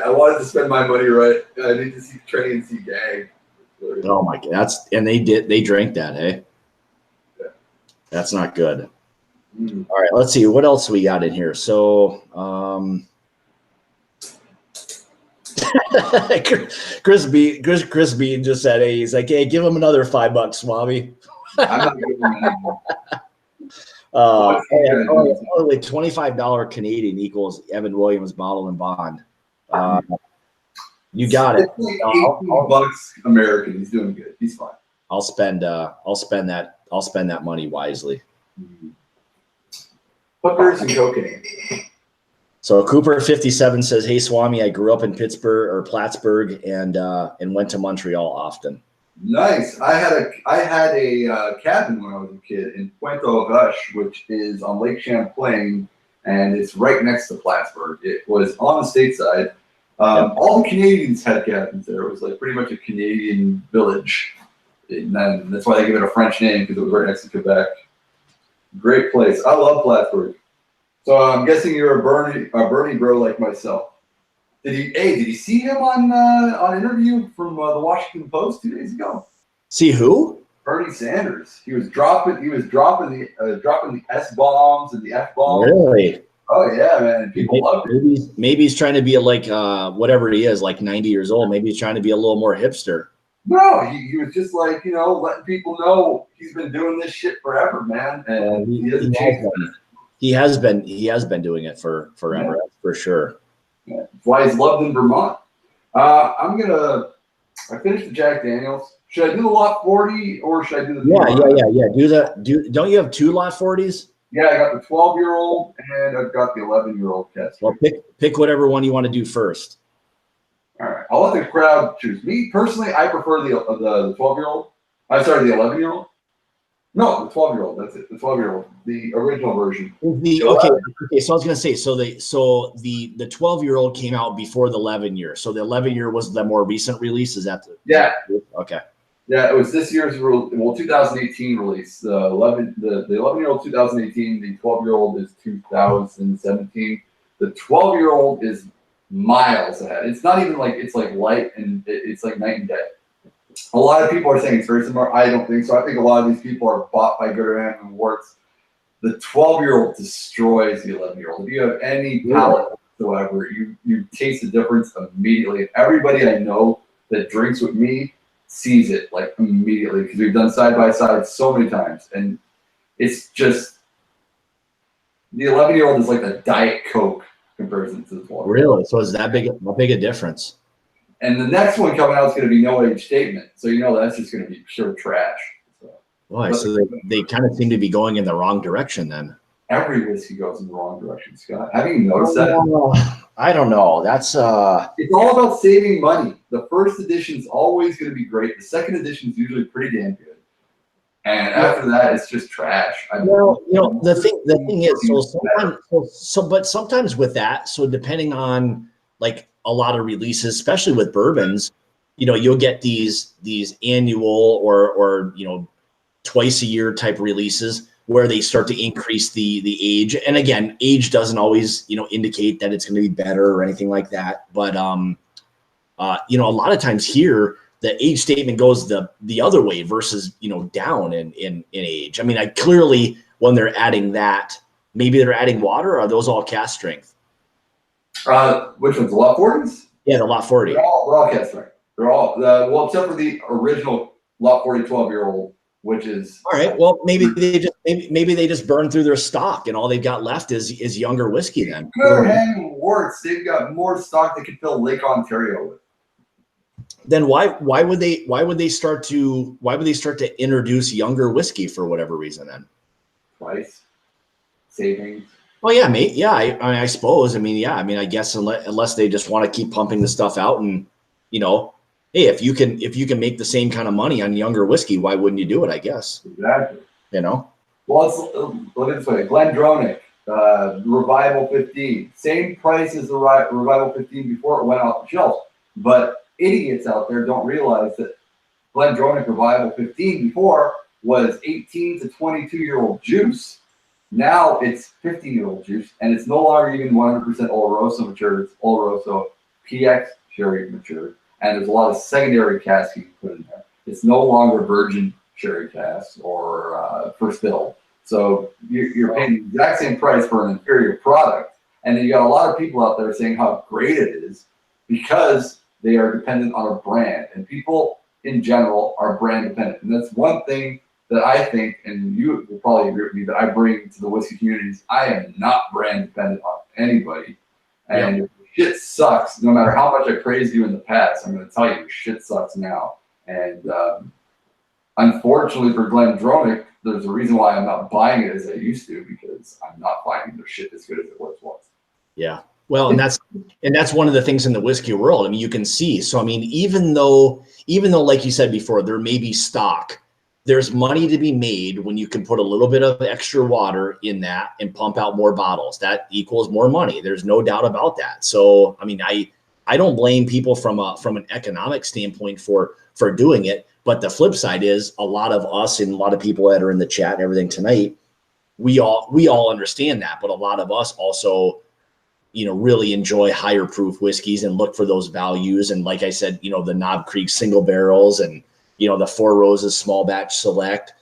I wanted to spend my money right. I need to see Trading C gang. Oh my God, they drank that, hey? Yeah. That's not good. All right, let's see what else we got in here. So, Chris Bean just said, hey, he's like, hey, give him another $5, Swami. I'm not giving him anymore. Like $25 Canadian equals Evan Williams bottle and bond. You got it. It's like $18 American. He's doing good. He's fine. I'll spend that money wisely. Hookers and cocaine. So Cooper 57 says, "Hey Swami, I grew up in Pittsburgh or Plattsburgh and went to Montreal often." Nice. I had a cabin when I was a kid in Pointe aux Vaches, which is on Lake Champlain, and it's right next to Plattsburgh. It was on the stateside. All the Canadians had cabins there. It was like pretty much a Canadian village, and then that's why they give it a French name, because it was right next to Quebec. Great place. I love Plattsburgh. So I'm guessing you're a Bernie bro like myself. Did you see him on interview from the Washington Post 2 days ago? See who? Bernie Sanders. He was dropping the S bombs and the F bombs. Really? Oh yeah, man. People love it. Maybe he's trying to be like whatever he is, like 90 years old. Maybe he's trying to be a little more hipster. No, he was just like, letting people know he's been doing this shit forever, man. And he has been doing it for forever, that's for sure. Yeah. That's why he's loved in Vermont. I finished the Jack Daniels. Should I do the lot 40 or should I do the Yeah. Don't you have 2 lot 40s? Yeah, I got the 12-year-old and I've got the 11-year-old test. Well, pick whatever one you want to do first. All right, I'll let the crowd choose. Me personally, I prefer the 12-year-old. I'm sorry, the 11-year-old. No, the 12-year-old. That's it. The 12-year-old, the original version. Okay. So I was gonna say, so the 12-year-old came out before the 11-year. So the 11-year was the more recent release. Is that yeah? Okay. Yeah, it was this year's 2018 release. The 11-year-old 2018. The 12-year-old is 2017. The 12-year-old is miles ahead. It's not even like it's like light, and it's like night and day. A lot of people are saying it's very similar. I don't think so. I think a lot of these people are bought by Gooderham and Worts. The 12-year-old destroys the 11-year-old. If you have any palate whatsoever, you taste the difference immediately. Everybody I know that drinks with me sees it like immediately, because we've done side by side so many times, and it's just the 11-year-old is like a Diet Coke comparison to the 12-year-old. Really? So is that big a difference? And the next one coming out is going to be No Age Statement. So that's just going to be pure trash. So they kind of seem to be going in the wrong direction then. Every whiskey goes in the wrong direction, Scott. Have you noticed that? I don't know. That's It's all about saving money. The first edition is always going to be great. The second edition is usually pretty damn good. And after that, it's just trash. The thing is, but sometimes with that, so depending on like a lot of releases, especially with bourbons, you'll get these annual or twice a year type releases where they start to increase the age. And again, age doesn't always indicate that it's going to be better or anything like that. But a lot of times here the age statement goes the other way versus, you know, down in age. I mean, I clearly, when they're adding that, maybe they're adding water, or are those all cask strength? Which ones, the lot 40s? Yeah, the lot 40. They're all cask strength. They're all, well, except for the original lot 40 12-year-old, which is. All right. Well, maybe they just burn through their stock, and all they've got left is younger whiskey then. Good hanging words. They've got more stock they could fill Lake Ontario with. Then why would they start to introduce younger whiskey for whatever reason then? Price, savings. Well, yeah, mate. Yeah, I suppose. I mean, yeah. I mean, I guess unless they just want to keep pumping the stuff out, and you know, hey, if you can make the same kind of money on younger whiskey, why wouldn't you do it? I guess. Exactly. You know. Well, look at this way. GlenDronach, Revival 15, same price as the Revival 15 before it went off the shelf, but idiots out there don't realize that GlenDronach Revival 15 before was 18 to 22-year-old juice. Now it's 15-year-old juice, and it's no longer even 100% Oloroso matured. It's Oloroso PX sherry matured, and there's a lot of secondary casking put in there. It's no longer virgin sherry cask or first fill. So you're paying the exact same price for an inferior product, and then you got a lot of people out there saying how great it is because they are dependent on a brand, and people in general are brand dependent. And that's one thing that I think, and you will probably agree with me, that I bring to the whiskey communities. I am not brand dependent on anybody. And if shit sucks, no matter how much I praised you in the past, I'm going to tell you shit sucks now. And unfortunately for GlenDronach, there's a reason why I'm not buying it as I used to, because I'm not finding their shit as good as it was once. Yeah. Well, and that's one of the things in the whiskey world. I mean, you can see. So, I mean, even though, like you said before, there may be stock, there's money to be made when you can put a little bit of extra water in that and pump out more bottles. That equals more money. There's no doubt about that. So, I mean, I don't blame people from an economic standpoint for doing it. But the flip side is a lot of us and a lot of people that are in the chat and everything tonight, we all understand that. But a lot of us also, you know, really enjoy higher proof whiskeys and look for those values. And like I said, you know, the Knob Creek single barrels and, you know, the Four Roses small batch select,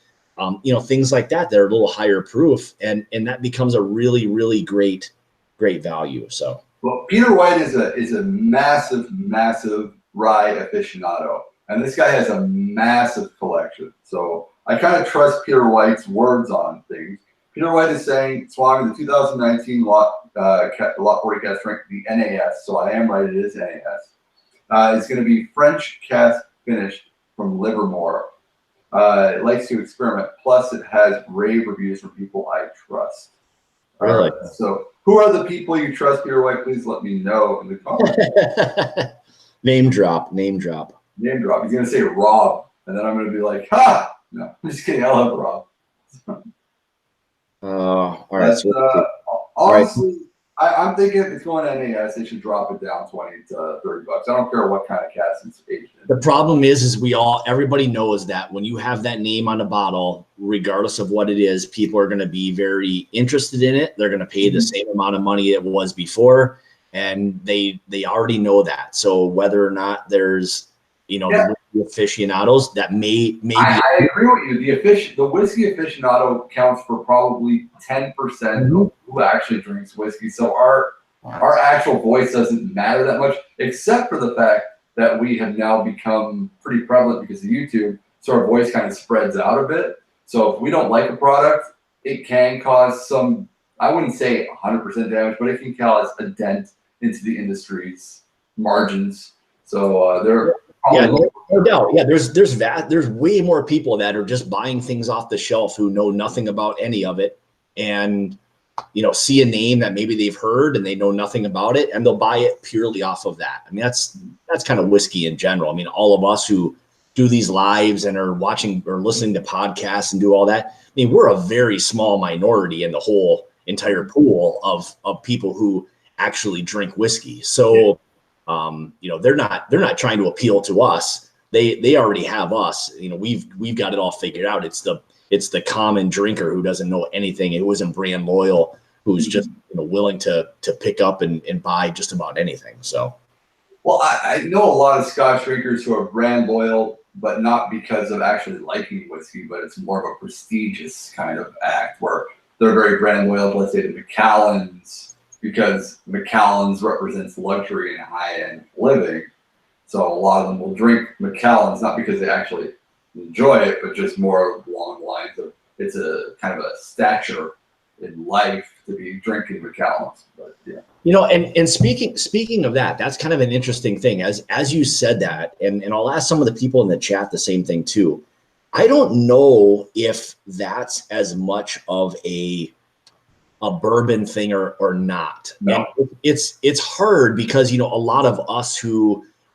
you know, things like that. They're a little higher proof, and that becomes a really, really great value. So, well, Peter White is a massive rye aficionado, and this guy has a massive collection. So I kind of trust Peter White's words on things. Peter White is saying, Swami, the 2019 lot 40 cask strength, the NAS, so I am right, it is NAS, is going to be French cask finished from Livermore. It likes to experiment, plus it has rave reviews from people I trust. Really? So who are the people you trust, Peter White? Please let me know in the comments. Name drop. He's going to say Rob, and then I'm going to be like, ha! No, I'm just kidding. I'll have Rob. All right. Honestly, I'm thinking if it's going to NAS, they should drop it down $20 to $30. I don't care what kind of cask it's aged in. The problem is everybody knows that when you have that name on a bottle, regardless of what it is, people are going to be very interested in it. They're going to pay the same amount of money it was before, and they already know that. So whether or not there's, you know, the aficionados that may I agree with you. The whiskey aficionado counts for probably 10% of who actually drinks whiskey. So our actual voice doesn't matter that much, except for the fact that we have now become pretty prevalent because of YouTube. So our voice kind of spreads out a bit. So if we don't like a product, it can cause some, I wouldn't say 100% damage, but it can cause a dent into the industry's margins. So no doubt. Yeah, there's way more people that are just buying things off the shelf who know nothing about any of it, and you know, see a name that maybe they've heard and they know nothing about it, and they'll buy it purely off of that. I mean, that's kind of whiskey in general. I mean, all of us who do these lives and are watching or listening to podcasts and do all that, I mean, we're a very small minority in the whole entire pool of people who actually drink whiskey. So you know, they're not trying to appeal to us. They already have us. You know, we've got it all figured out. It's the common drinker who doesn't know anything, who isn't brand loyal, who's just, you know, willing to pick up and buy just about anything. So, Well, I know a lot of Scotch drinkers who are brand loyal, but not because of actually liking whiskey, but it's more of a prestigious kind of act where they're very brand loyal, let's say, to Macallan's, because Macallan's represents luxury and high-end living. So a lot of them will drink Macallan's, not because they actually enjoy it, but just more along the lines of it's a kind of a stature in life to be drinking Macallan's. But yeah. You know, and speaking of that, that's kind of an interesting thing. As you said that, and I'll ask some of the people in the chat the same thing too. I don't know if that's as much of a bourbon thing or not. No. And it's hard because, you know, a lot of us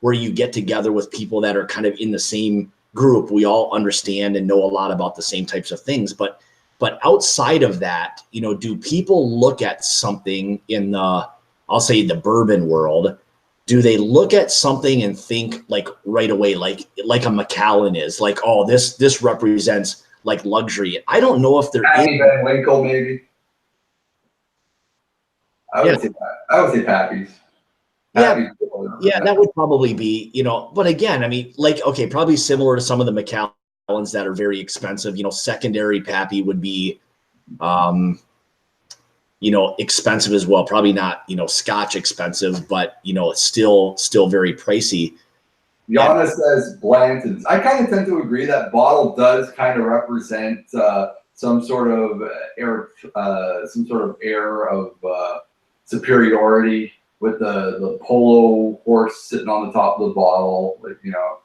where you get together with people that are kind of in the same group, we all understand and know a lot about the same types of things. But outside of that, you know, do people look at something in the, I'll say the bourbon world, do they look at something and think like right away, like a Macallan is like, oh, this represents like luxury? I don't know if they're Pappy Van Winkle, maybe. I would say Pappy's. Yeah, that would probably be, you know, but again, I mean, like, okay, probably similar to some of the Macallans that are very expensive, you know, secondary Pappy would be, you know, expensive as well. Probably not, you know, Scotch expensive, but, you know, it's still very pricey. Yana says Blanton's. I kind of tend to agree that bottle does kind of represent some sort of air of superiority, with the polo horse sitting on the top of the bottle. Like, you know,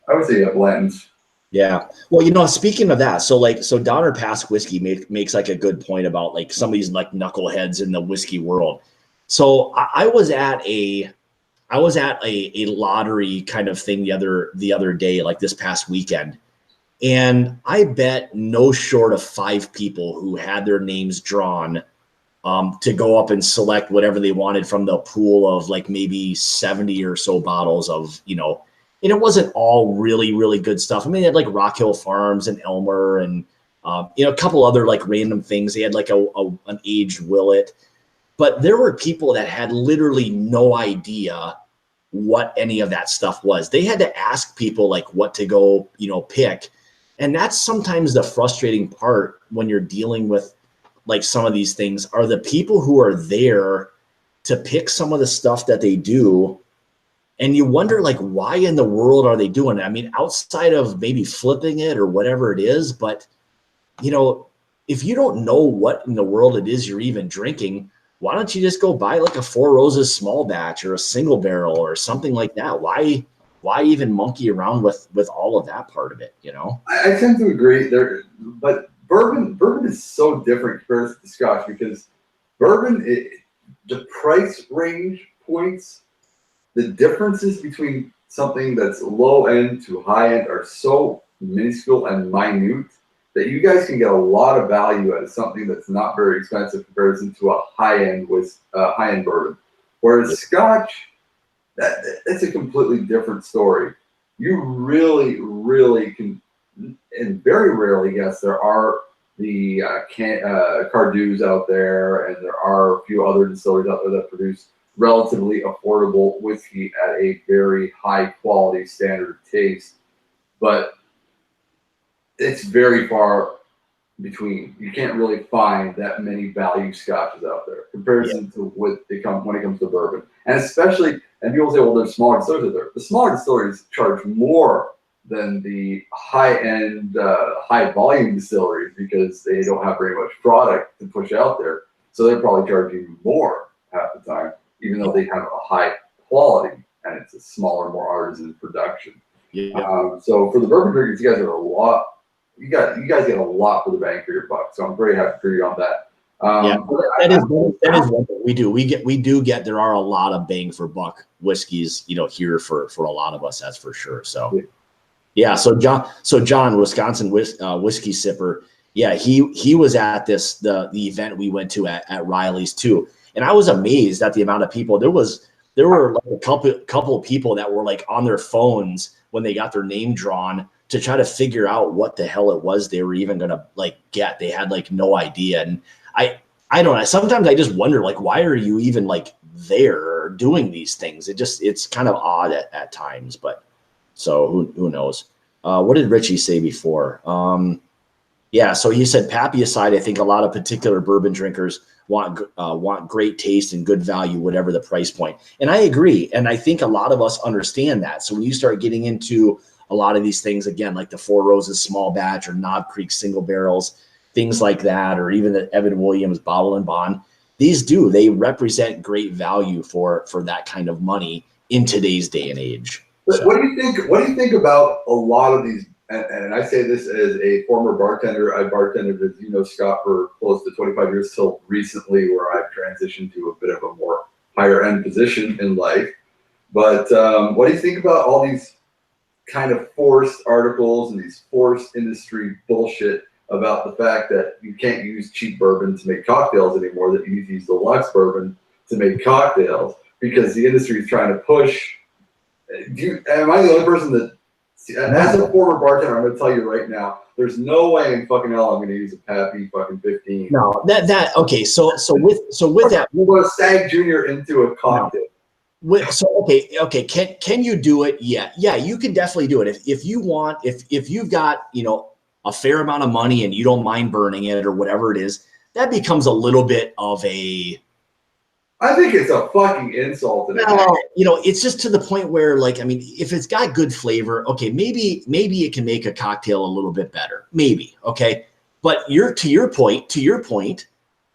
I would say Blanton's. Yeah. Well, you know, speaking of that, so Donner Pass Whiskey makes like a good point about like some of these like knuckleheads in the whiskey world. So I was at a lottery kind of thing the other day, like this past weekend. And I bet no short of 5 people who had their names drawn to go up and select whatever they wanted from the pool of like maybe 70 or so bottles of, you know, and it wasn't all really, really good stuff. I mean, they had like Rock Hill Farms and Elmer and, you know, a couple other like random things. They had like an aged Willet, but there were people that had literally no idea what any of that stuff was. They had to ask people like what to go, you know, pick. And that's sometimes the frustrating part when you're dealing with like some of these things, are the people who are there to pick some of the stuff that they do. And you wonder like, why in the world are they doing it? I mean, outside of maybe flipping it or whatever it is, but you know, if you don't know what in the world it is you're even drinking, why don't you just go buy like a Four Roses small batch or a single barrel or something like that? Why even monkey around with all of that part of it, you know? I tend to agree there, but bourbon is so different compared to Scotch, because bourbon, the price range points, the differences between something that's low end to high end are so minuscule and minute that you guys can get a lot of value out of something that's not very expensive in comparison to a high end bourbon. Whereas Scotch, that's a completely different story. You really, really can, and very rarely, yes, there are the Cardews out there, and there are a few other distilleries out there that produce relatively affordable whiskey at a very high quality standard of taste, but it's very far between. You can't really find that many value scotches out there comparison to when it comes to bourbon. And especially, and people say, well, there's smaller distilleries out there. The smaller distilleries charge more than the high-end, high-volume distilleries because they don't have very much product to push out there. So they're probably charging more half the time, even though they have a high quality and it's a smaller, more artisan production. Yeah. So for the bourbon drinkers, you guys are a lot. You guys get a lot for the bang for your buck. So I'm very happy for you on that. That is one thing we do. We do get, there are a lot of bang for buck whiskeys, you know, here for a lot of us, that's for sure. So yeah. So John, Wisconsin whiskey sipper. Yeah. He was at the event we went to at Riley's too. And I was amazed at the amount of people. There were like a couple of people that were like on their phones when they got their name drawn to try to figure out what the hell it was they were even gonna like get. They had like no idea. And I don't know. Sometimes I just wonder, like, why are you even like there doing these things. It's kind of odd at times, but so who knows? What did Richie say before? Yeah, so he said, Pappy aside, I think a lot of particular bourbon drinkers want great taste and good value, whatever the price point. And I agree. And I think a lot of us understand that. So when you start getting into a lot of these things, again, like the Four Roses small batch or Knob Creek single barrels, things like that, or even the Evan Williams bottle and bond, they represent great value for that kind of money in today's day and age. But so. What do you think about a lot of these? And I say this as a former bartender. I bartended, as you know, Scott, for close to 25 years till recently, where I've transitioned to a bit of a more higher end position in life. But what do you think about all these kind of forced articles and these forced industry bullshit about the fact that you can't use cheap bourbon to make cocktails anymore, that you need to use deluxe bourbon to make cocktails because the industry is trying to push? Am I the only person that, as a former bartender, I'm going to tell you right now, there's no way in fucking hell I'm going to use a Pappy fucking 15. No, okay. So with that, we're going to Stag Junior into a cocktail. Okay. Can you do it? Yeah, you can definitely do it if you want. If you've got a fair amount of money and you don't mind burning it or whatever it is, that becomes a little bit of a. I think it's a fucking insult to it's just to the point where, like, I mean, if it's got good flavor, okay, maybe it can make a cocktail a little bit better, maybe, okay. But to your point,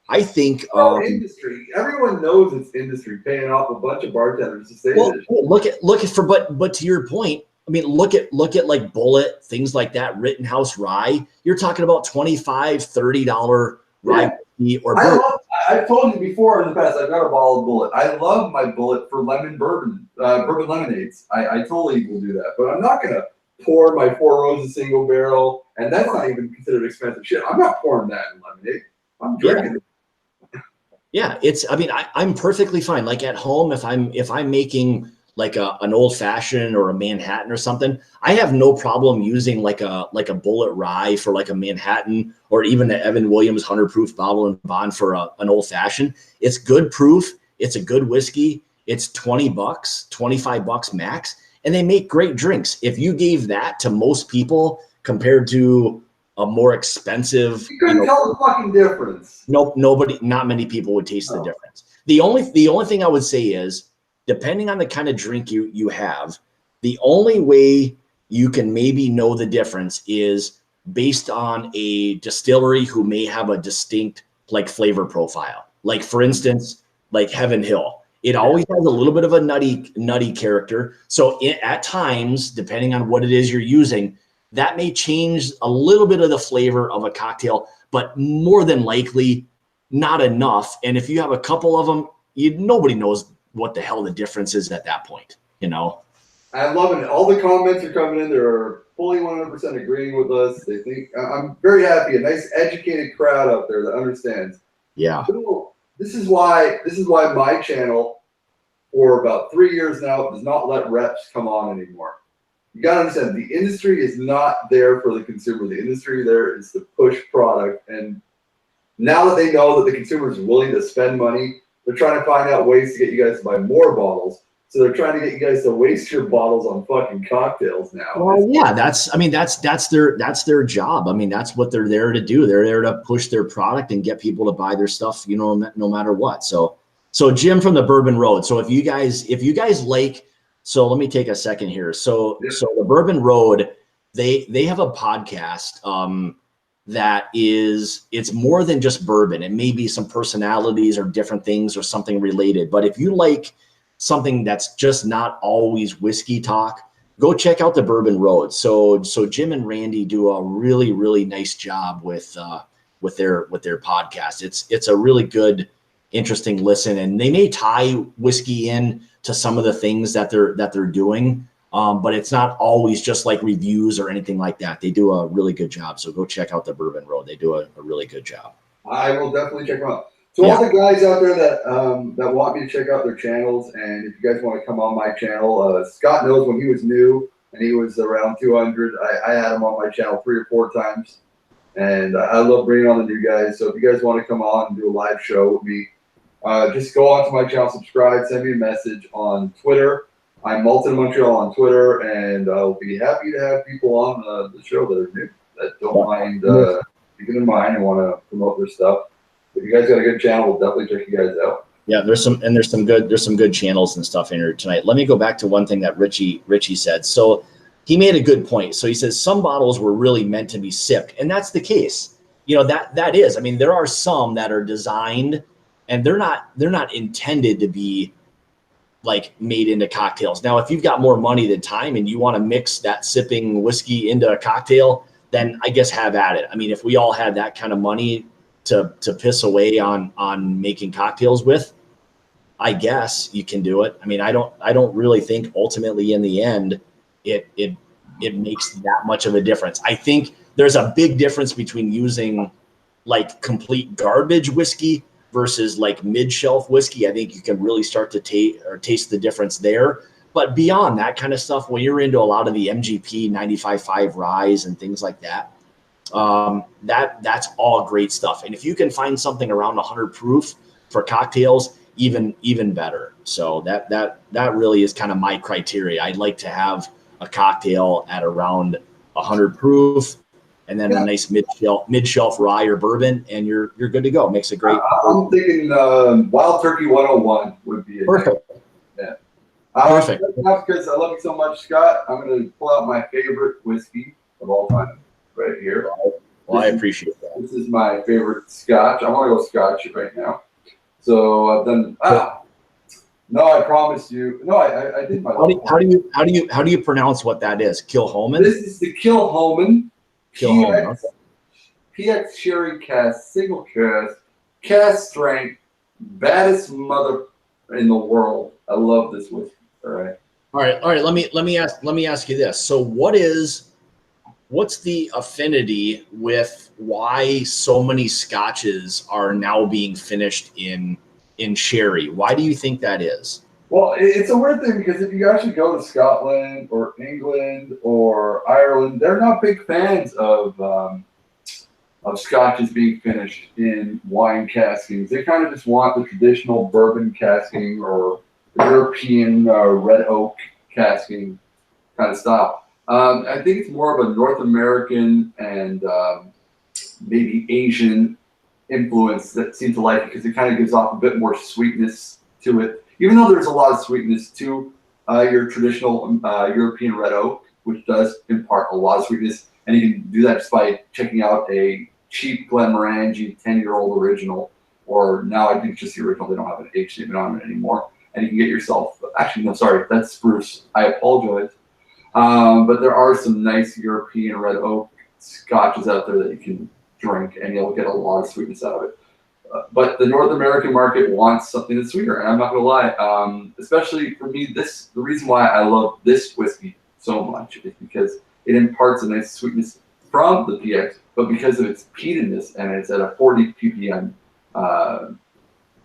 I think industry. Everyone knows it's industry paying off a bunch of bartenders to say this. But to your point, I mean, look at like Bullet, things like that, Rittenhouse rye. You're talking about $25, $30 rye or bourbon. I've told you before in the past, I've got a bottle of Bullet. I love my Bullet for lemon bourbon lemonades. I totally will do that. But I'm not going to pour my Four Roses single barrel, and that's not even considered expensive shit. I'm not pouring that in lemonade. I'm drinking it. Yeah, I'm perfectly fine. Like at home, if I'm making like an old fashioned or a Manhattan or something, I have no problem using like a Bullet rye for like a Manhattan, or even the Evan Williams 100 proof bottle and bond for an old fashioned. It's good proof. It's a good whiskey. It's $20, $25 max, and they make great drinks. If you gave that to most people compared to a more expensive, you couldn't tell the fucking difference. Nope, not many people would taste the difference. The only thing I would say is, depending on the kind of drink you have, the only way you can maybe know the difference is based on a distillery who may have a distinct like flavor profile. Like for instance, like Heaven Hill, it always has a little bit of a nutty character. So at times, depending on what it is you're using, that may change a little bit of the flavor of a cocktail, but more than likely not enough. And if you have a couple of them, nobody knows what the hell the difference is at that point, I'm loving it. All the comments are coming in. They're fully 100% agreeing with us. They think I'm very happy. A nice educated crowd out there that understands. Yeah. This is why my channel for about 3 years now does not let reps come on anymore. You got to understand, the industry is not there for the consumer. The industry there is to push product. And now that they know that the consumer is willing to spend money, they're trying to find out ways to get you guys to buy more bottles. So they're trying to get you guys to waste your bottles on fucking cocktails now. Well, yeah, that's their job. I mean, that's what they're there to do. They're there to push their product and get people to buy their stuff, no matter what. So Jim from the Bourbon Road. So if you guys like, so let me take a second here. So the Bourbon Road, they have a podcast it's more than just bourbon. It may be some personalities or different things or something related. But if you like something that's just not always whiskey talk, go check out the Bourbon Road. So Jim and Randy do a really, really nice job with their podcast. It's a really good, interesting listen, and they may tie whiskey in to some of the things that they're doing. But it's not always just like reviews or anything like that. They do a really good job. So go check out the Bourbon Road. They do a really good job. I will definitely check them out. So all the guys out there that want me to check out their channels, and if you guys want to come on my channel, Scott knows when he was new and he was around 200, I had him on my channel 3 or 4 times. And I love bringing on the new guys. So if you guys want to come on and do a live show with me, just go onto my channel, subscribe, send me a message on Twitter. I'm Malton Montreal on Twitter, and I'll be happy to have people on the show that are new, that don't mind keeping in mind and want to promote their stuff. If you guys got a good channel, we'll definitely check you guys out. Yeah, there's some good channels and stuff in here tonight. Let me go back to one thing that Richie said. So he made a good point. So he says some bottles were really meant to be sipped, and that's the case. You know, that is. I mean, there are some that are designed, and they're not intended to be like made into cocktails. Now, if you've got more money than time and you want to mix that sipping whiskey into a cocktail, then I guess have at it. I mean, if we all had that kind of money to piss away on making cocktails with, I guess you can do it. I mean, I don't really think ultimately in the end it makes that much of a difference. I think there's a big difference between using like complete garbage whiskey versus like mid-shelf whiskey. I think you can really start to taste the difference there. But beyond that kind of stuff, when you're into a lot of the MGP 95.5 ryes and things like that, that's all great stuff. And if you can find something around 100 proof for cocktails, even better. So that really is kind of my criteria. I'd like to have a cocktail at around 100 proof, and then a nice mid-shelf rye or bourbon, and you're good to go. Makes a great. I'm thinking Wild Turkey 101 would be perfect. Yeah. Perfect. Because I love you so much, Scott, I'm going to pull out my favorite whiskey of all time right here. Well, I appreciate that. This is my favorite Scotch. I want to go Scotch right now. So I've done. No, I promised you. No, I did my. How do you pronounce what that is? Kilhoman. This is the Kilhoman. Kilhoman. PX Sherry Cask, single cask strength, baddest mother in the world. I love this whiskey. All right. Let me ask you this. So what's the affinity with why so many scotches are now being finished in sherry? Why do you think that is? Well, it's a weird thing because if you actually go to Scotland or England or Ireland, they're not big fans of scotches being finished in wine caskings. They kind of just want the traditional bourbon casking or European red oak casking kind of style. I think it's more of a North American and maybe Asian influence that seems to like it because it kind of gives off a bit more sweetness to it. Even though there's a lot of sweetness to your traditional European red oak, which does impart a lot of sweetness, and you can do that just by checking out a cheap Glenmorangie 10-year-old original, or now I think it's just the original. They don't have an age statement on it anymore, and you can get yourself. Actually, no, sorry, that's spruce. I apologize. But there are some nice European red oak scotches out there that you can drink, and you'll get a lot of sweetness out of it. But the North American market wants something that's sweeter, and I'm not gonna lie. Especially for me, the reason why I love this whiskey so much is because it imparts a nice sweetness from the PX, but because of its peatedness and it's at a 40 ppm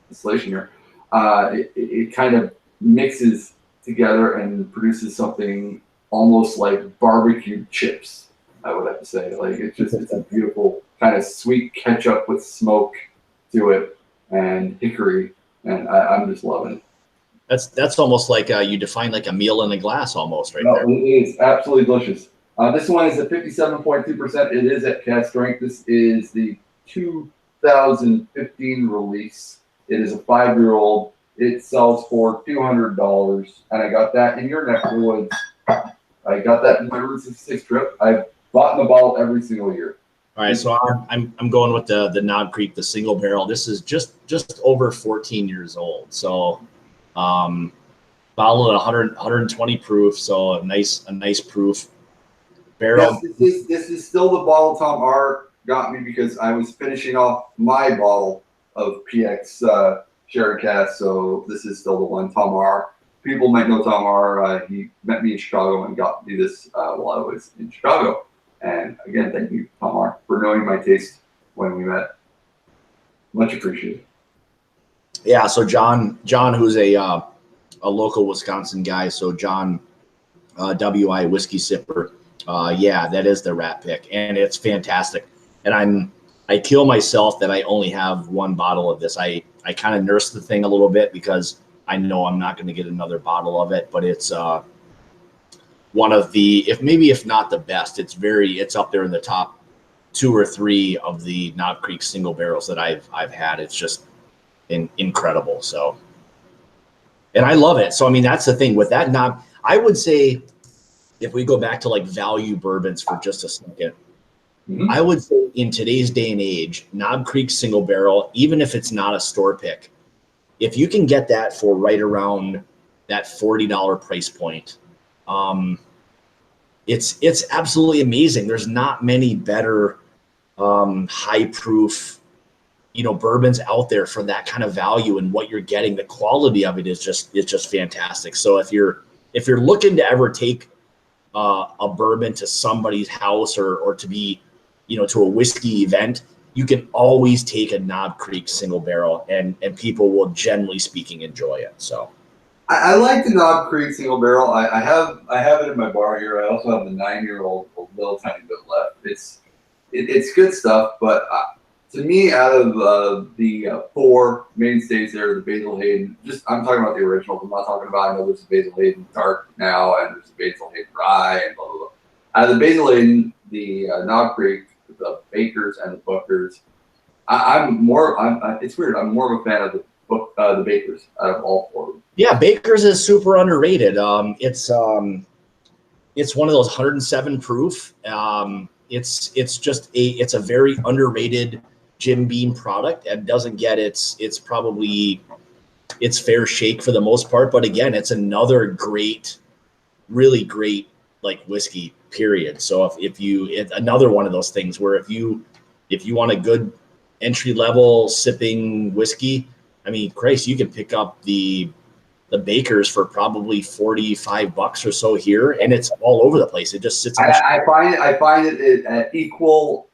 distillation here, it kind of mixes together and produces something almost like barbecue chips, I would have to say. Like it's a beautiful kind of sweet ketchup with smoke to it and hickory, and I'm just loving it. That's almost like you define like a meal in a glass almost right there. It is absolutely delicious. This one is at 57.2%. It is at cask strength. This is the 2015 release. It is a 5-year-old. It sells for $200, and I got that in your neck of the woods. I got that in my Route 66 trip. I've bought the bottle every single year. All right, so I'm going with the Knob Creek, the single barrel. This is just over 14 years old. So bottled at 120 proof, so a nice proof barrel. Yes, this is still the bottle Tom R got me because I was finishing off my bottle of PX Sherry Cask. So this is still the one, Tom R. People might know Tom R. He met me in Chicago and got me this while I was in Chicago. And again, thank you, Tom R., for knowing my taste when we met. Much appreciated. Yeah. So John, who's a local Wisconsin guy. So John, WI Whiskey Sipper. Yeah, that is the rat pick, and it's fantastic. And I kill myself that I only have one bottle of this. I I kind of nurse the thing a little bit because I know I'm not going to get another bottle of it, but it's one of the, if not the best, it's up there in the top 2 or 3 of the Knob Creek single barrels that I've had. It's just incredible. So, and I love it. So, I mean, that's the thing with that knob. I would say if we go back to like value bourbons for just a second, I would say in today's day and age, Knob Creek single barrel, even if it's not a store pick, if you can get that for right around that $40 price point, it's absolutely amazing. There's not many better high proof, bourbons out there for that kind of value, and what you're getting, the quality of it is just fantastic. So if you're looking to ever take a bourbon to somebody's house or to be, to a whiskey event, you can always take a Knob Creek single barrel, and people will, generally speaking, enjoy it. So I like the Knob Creek single barrel. I have it in my bar here. I also have the 9-year-old, a little tiny bit left. It's good stuff, but to me, out of the 4 mainstays there, the Basil Hayden, I'm talking about the originals. I'm not talking about, I know there's a Basil Hayden Dark now, and there's a Basil Hayden Rye, and blah, blah, blah. Out of the Basil Hayden, the Knob Creek, the Bakers, and the Bookers, it's weird. I'm more of a fan of the Bakers out of all 4 of them. Yeah, Bakers is super underrated. It's one of those 107 proof. It's a very underrated Jim Beam product, and doesn't get its fair shake for the most part. But again, it's another really great like whiskey, period. So it's another one of those things where if you want a good entry level sipping whiskey, I mean, Christ, you can pick up the Bakers for probably $45 or so here, and it's all over the place. It just sits on I find it at equal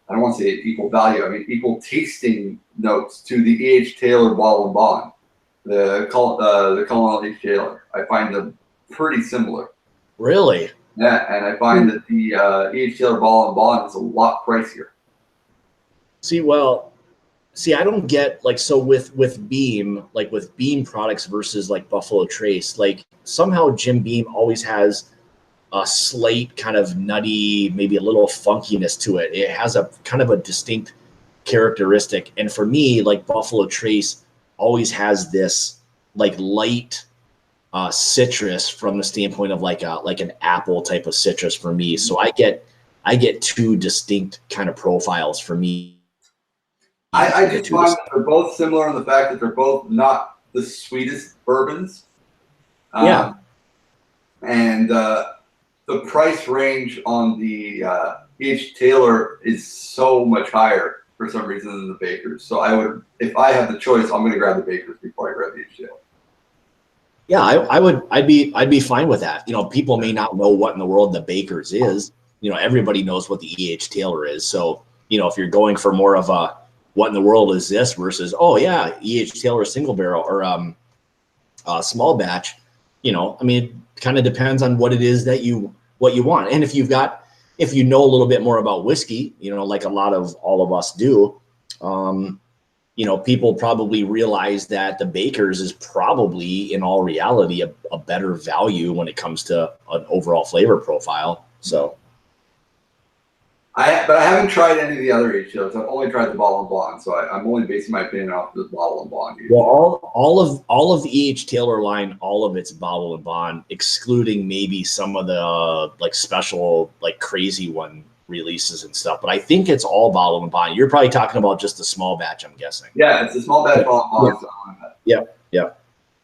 I don't want to say equal value. I mean, equal tasting notes to the E.H. Taylor Bottle and Bond, the Colonel H. Taylor. I find them pretty similar. Really? Yeah, and I find that the E.H. Taylor Bottle and Bond is a lot pricier. See, I don't get with Beam, with Beam products versus like Buffalo Trace, like somehow Jim Beam always has a slight kind of nutty, maybe a little funkiness to it. It has a kind of a distinct characteristic. And for me, like Buffalo Trace always has this like light citrus from the standpoint of like an apple type of citrus for me. So I get 2 distinct kind of profiles for me. I just find that they're both similar in the fact that they're both not the sweetest bourbons. Yeah. And the price range on the E.H. Taylor is so much higher for some reason than the Bakers. So if I have the choice, I'm going to grab the Bakers before I grab the E.H. Taylor. Yeah, I'd be fine with that. People may not know what in the world the Bakers is. Everybody knows what the E.H. Taylor is. So, if you're going for more of a what in the world is this versus, oh yeah, E.H. Taylor single barrel or small batch, I mean, it kind of depends on what it is that you want. And if you know a little bit more about whiskey, like all of us do, people probably realize that the Bakers is probably in all reality a better value when it comes to an overall flavor profile. So. But I haven't tried any of the other H. Taylors. I've only tried the Bottle and Bond, so I'm only basing my opinion off the Bottle and Bond. Well, all of the E.H. Taylor line, all of its Bottle and Bond, excluding maybe some of the like special like crazy one releases and stuff. But I think it's all Bottle and Bond. You're probably talking about just a small batch, I'm guessing. Yeah, it's a small batch Bottle and Bond. Yeah.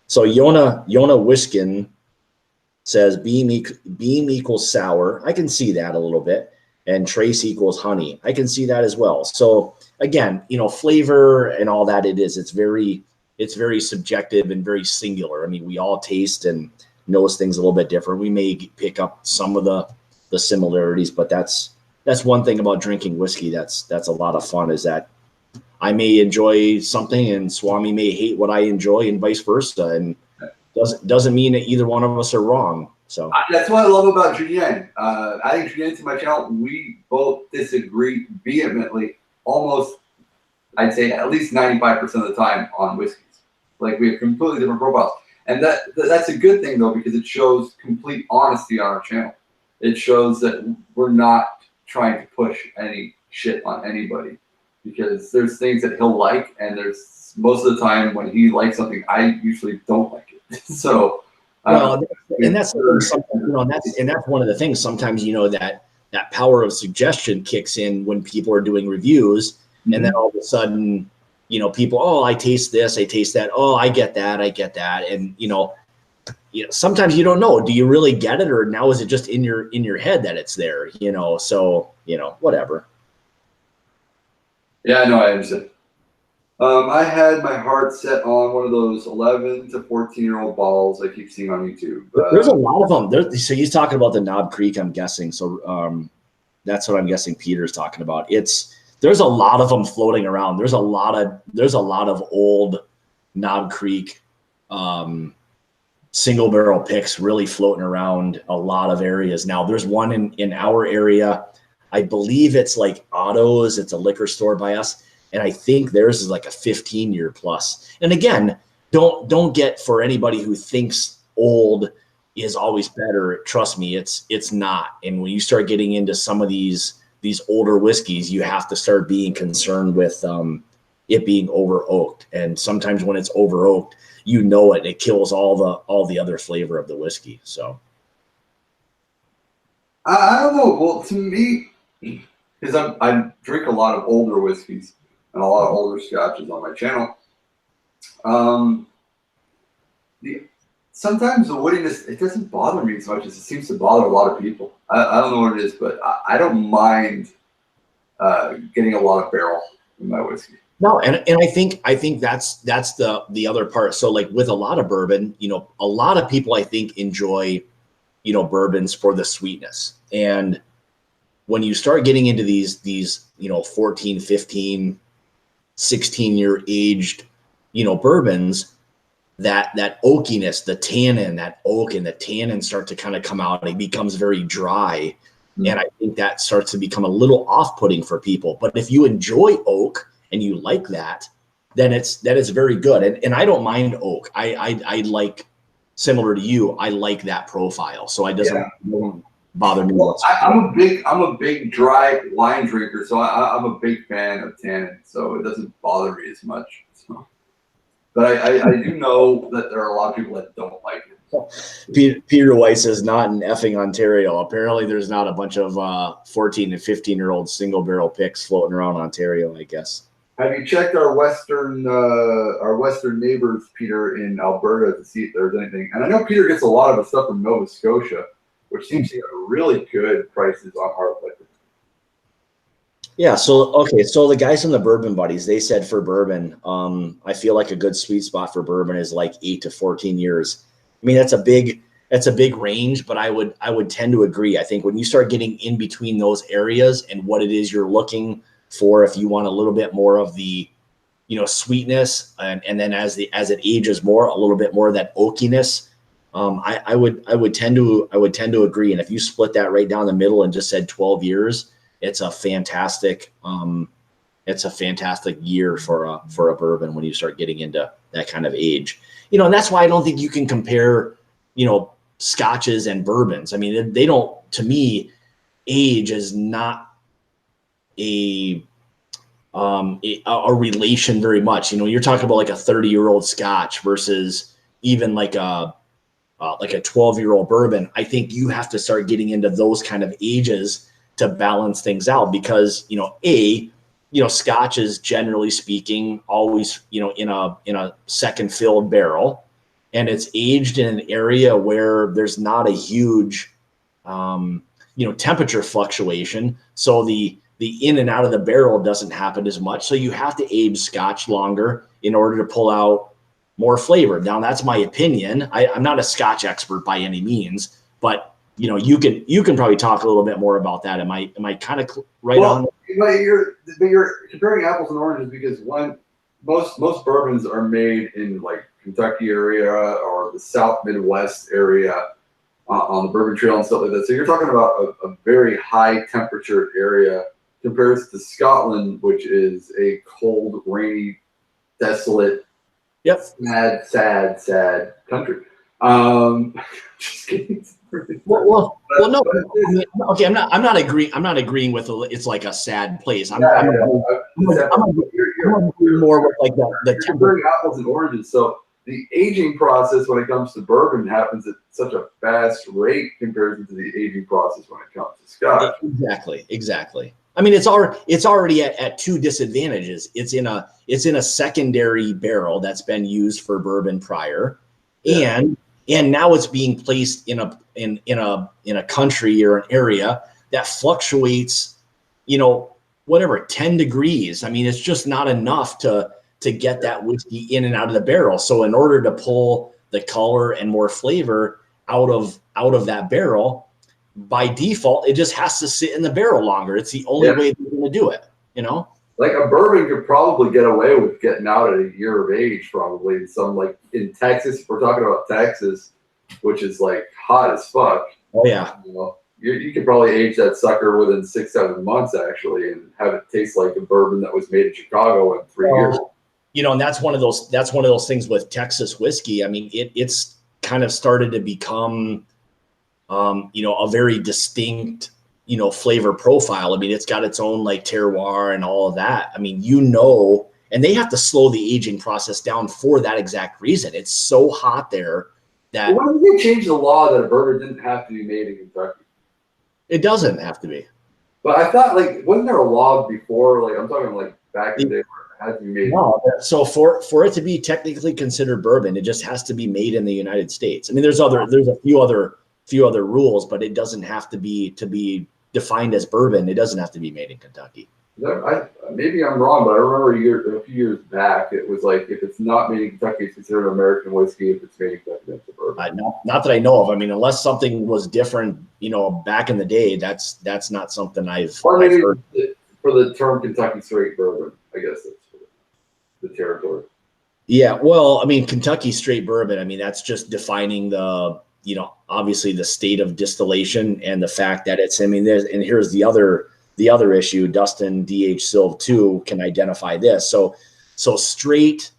So Yona Wiskin says Beam equals sour. I can see that a little bit. And Trace equals honey. I can see that as well. So again, flavor and all that it's very subjective and very singular. I mean, we all taste and notice things a little bit different. We may pick up some of the similarities, but that's one thing about drinking whiskey. That's a lot of fun, is that I may enjoy something and Swami may hate what I enjoy, and vice versa. And doesn't mean that either one of us are wrong. So that's what I love about Julien. Adding Julien to my channel, we both disagree vehemently, almost I'd say at least 95% of the time on whiskeys. Like we have completely different profiles. And that's a good thing though, because it shows complete honesty on our channel. It shows that we're not trying to push any shit on anybody, because there's things that he'll like, and there's most of the time when he likes something, I usually don't like it. So, well, and that's something, you know, and that's one of the things. Sometimes, you know, that power of suggestion kicks in when people are doing reviews, and then all of a sudden, you know, people, oh, I taste this, I taste that. Oh, I get that. And, you know, sometimes you don't know, do you really get it? Or now is it just in your head that it's there, you know? So, you know, whatever. Yeah, no, I understand. I had my heart set on one of those 11 to 14-year-old bottles I keep seeing on YouTube. There's a lot of them. So he's talking about the Knob Creek, I'm guessing. So that's what I'm guessing Peter's talking about. There's a lot of them floating around. There's a lot of old Knob Creek single barrel picks really floating around a lot of areas. Now there's one in our area. I believe it's like Otto's. It's a liquor store by us. And I think theirs is like a 15-year plus. And again, don't get, for anybody who thinks old is always better. Trust me, it's not. And when you start getting into some of these older whiskeys, you have to start being concerned with it being over oaked. And sometimes when it's over oaked, you know it. It kills all the other flavor of the whiskey. So I don't know. Well, to me, because I drink a lot of older whiskeys and a lot of older scotches on my channel. Sometimes the woodiness, it doesn't bother me as much as it seems to bother a lot of people. I don't know what it is, but I don't mind getting a lot of barrel in my whiskey. No, and I think that's the other part. So like with a lot of bourbon, you know, a lot of people I think enjoy, you know, bourbons for the sweetness. And when you start getting into these, you know, 14, 15, 16-year aged, you know, bourbons, that oakiness, the tannin, that oak and the tannin start to kind of come out, and it becomes very dry. And I think that starts to become a little off-putting for people. But if you enjoy oak and you like that, then that is very good. And I don't mind oak. I like, similar to you, I like that profile. So it doesn't bother me. Well, I'm a big dry wine drinker, so I'm a big fan of tannin. So it doesn't bother me as much. So. But I do know that there are a lot of people that don't like it. Peter White says not in effing Ontario. Apparently there's not a bunch of 14 and 15-year-old single barrel picks floating around Ontario, I guess. Have you checked our western neighbors, Peter, in Alberta to see if there's anything? And I know Peter gets a lot of the stuff from Nova Scotia, which seems to have really good prices on hard liquor. Yeah, so okay, so the guys from the Bourbon Buddies, they said for bourbon, I feel like a good sweet spot for bourbon is like 8 to 14 years. I mean, that's a big range, but I would tend to agree. I think when you start getting in between those areas and what it is you're looking for, if you want a little bit more of the, you know, sweetness, and then as it ages more, a little bit more of that oakiness, I would tend to agree. And if you split that right down the middle and just said 12 years, it's a fantastic year for a bourbon when you start getting into that kind of age. You know, and that's why I don't think you can compare, you know, scotches and bourbons. I mean, they don't, to me, age is not a relation very much. You know, you're talking about like a 30-year-old scotch versus even like a 12-year-old bourbon. I think you have to start getting into those kind of ages to balance things out, because, you know, scotch is generally speaking always, you know, in a second filled barrel, and it's aged in an area where there's not a huge, you know, temperature fluctuation. So the in and out of the barrel doesn't happen as much. So you have to age scotch longer in order to pull out more flavor. Now that's my opinion. I'm not a scotch expert by any means, but you know, you can probably talk a little bit more about that. Am I kind of right on? But you're comparing apples and oranges, because most bourbons are made in like Kentucky area or the South Midwest area on the Bourbon Trail and stuff like that. So you're talking about a very high temperature area compares to Scotland, which is a cold, rainy, desolate, Yep. sad country. Just kidding. Well, no. I mean, okay, I'm not agreeing with it's like a sad place. I'm agreeing more with like the comparing apples and oranges. So the aging process when it comes to bourbon happens at such a fast rate compared to the aging process when it comes to Scotch. Exactly. I mean, it's already at two disadvantages. It's in a secondary barrel that's been used for bourbon prior, and now it's being placed in a country or an area that fluctuates, whatever, 10 degrees. I mean, it's just not enough to get that whiskey in and out of the barrel. So in order to pull the color and more flavor out of that barrel, by default, it just has to sit in the barrel longer. It's the only way they're going to do it, Like a bourbon could probably get away with getting out at a year of age, probably. Some, like in Texas, if we're talking about Texas, which is like hot as fuck. Oh yeah. You could probably age that sucker within 6-7 months actually, and have it taste like a bourbon that was made in Chicago in 3 years. And that's one of those things with Texas whiskey. I mean, it's kind of started to become a very distinct, flavor profile. I mean, it's got its own like terroir and all of that. I mean, and they have to slow the aging process down for that exact reason. It's so hot there that. Why did they change the law that a bourbon didn't have to be made in Kentucky? It doesn't have to be. But I thought, like, wasn't there a law before? Like, I'm talking like back in the day where it had to be made. No. So for it to be technically considered bourbon, it just has to be made in the United States. I mean, there's a few other rules, but it doesn't have to be defined as bourbon. It doesn't have to be made in Kentucky. Maybe I'm wrong, but I remember a few years back, it was like if it's not made in Kentucky, it's considered American whiskey. If it's made in Kentucky, it's a bourbon. Not that I know of. I mean, unless something was different, back in the day, that's not something I've heard. For the term Kentucky straight bourbon, I guess that's the territory. Yeah, well, I mean, Kentucky straight bourbon. I mean, that's just defining the obviously the state of distillation and the fact that it's. I mean, here's the other issue. Dustin DH Silv 2 can identify this. So straight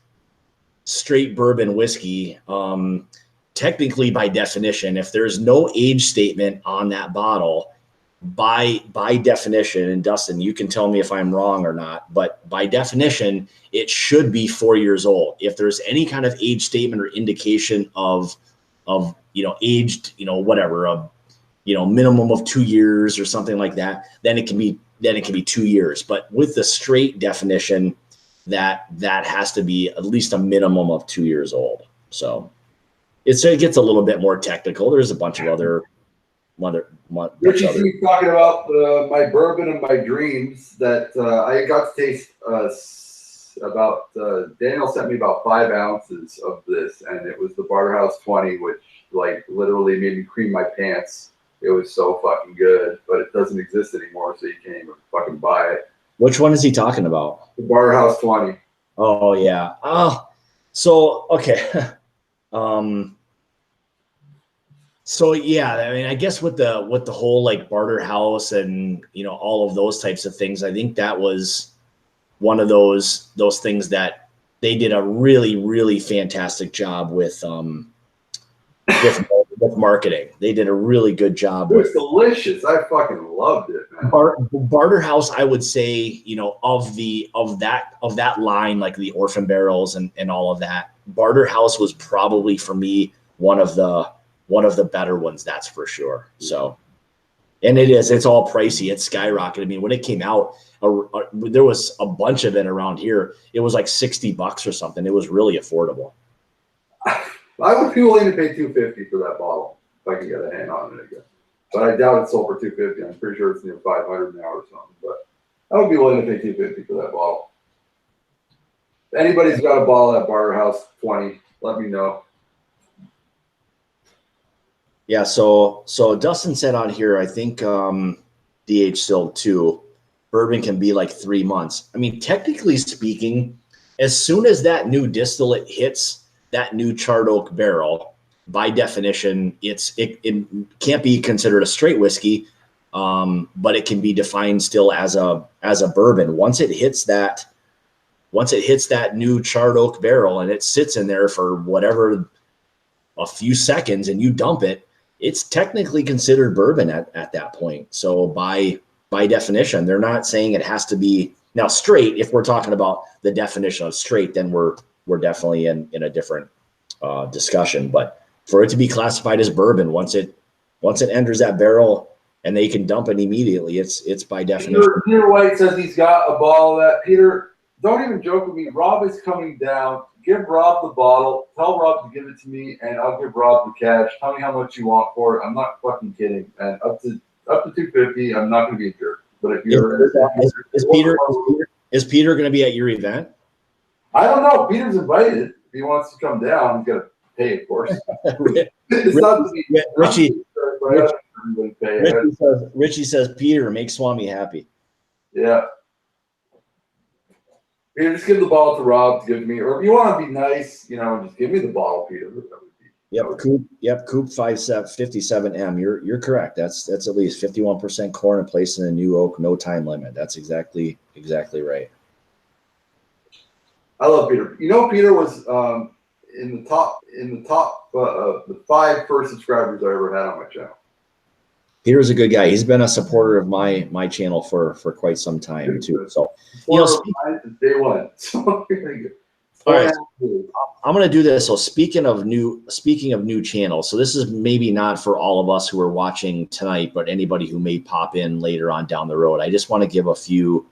bourbon whiskey, technically by definition, if there's no age statement on that bottle, by definition, and Dustin, you can tell me if I'm wrong or not, but by definition, it should be 4 years old. If there's any kind of age statement or indication of aged, whatever, minimum of 2 years or something like that, then it can be 2 years. But with the straight definition, that has to be at least a minimum of 2 years old. So it gets a little bit more technical. There's a bunch of other. Richie keeps talking about my bourbon and my dreams that I got to taste. Daniel sent me about 5 ounces of this, and it was the Barterhouse 20, which like literally made me cream my pants. It was so fucking good, but it doesn't exist anymore, so you can't even fucking buy it. Which one is he talking about? The Barterhouse 20. Oh yeah. Oh, so okay. So yeah, I mean, I guess with the whole like Barterhouse and all of those types of things, I think that was one of those things that they did a really, really fantastic job with marketing. They did a really good job. It was delicious. I fucking loved it, man. Barterhouse, I would say, of that line, like the Orphan Barrels and all of that, Barterhouse was probably for me one of the better ones, that's for sure. So, and it's all pricey. It's skyrocketed. I mean, when it came out, there was a bunch of it around here. It was like $60 or something. It was really affordable. I would be willing to pay $250 for that bottle if I could get a hand on it again. But I doubt it's sold for $250. I'm pretty sure it's near $500 now or something. But I would be willing to pay $250 for that bottle. If anybody's got a bottle at Barterhouse 20, let me know. Yeah, so Dustin said on here, I think DH Silv 2, bourbon can be like 3 months. I mean, technically speaking, as soon as that new distillate hits that new charred oak barrel, by definition, it can't be considered a straight whiskey. but it can be defined still as a bourbon. Once it hits that new charred oak barrel and it sits in there for whatever, a few seconds, and you dump it, it's technically considered bourbon at that point. So by definition, they're not saying it has to be now straight. If we're talking about the definition of straight, then we're definitely in a different discussion. But for it to be classified as bourbon, once it enters that barrel and they can dump it immediately, it's by definition. Peter White says he's got a bottle of that. Peter, don't even joke with me. Rob is coming down. Give Rob the bottle. Tell Rob to give it to me, and I'll give Rob the cash. Tell me how much you want for it. I'm not fucking kidding. And up to $250. I'm not going to be a jerk. But if you're is Peter going to be at your event? I don't know. Peter's invited. If he wants to come down, he's got to pay, of course. It's not to be. Richie says, Peter, make Swami happy. Yeah. Peter, just give the bottle to Rob to give me, or if you want to be nice, just give me the bottle, Peter. Coop 57M. You're correct. That's at least 51% corn and placed in a new oak, no time limit. That's exactly right. I love Peter. Peter was in the top the 5 first subscribers I ever had on my channel. Peter's a good guy. He's been a supporter of my channel for quite some time too. So day one. All right, I'm going to do this. So speaking of new channels, so this is maybe not for all of us who are watching tonight, but anybody who may pop in later on down the road. I just want to give a few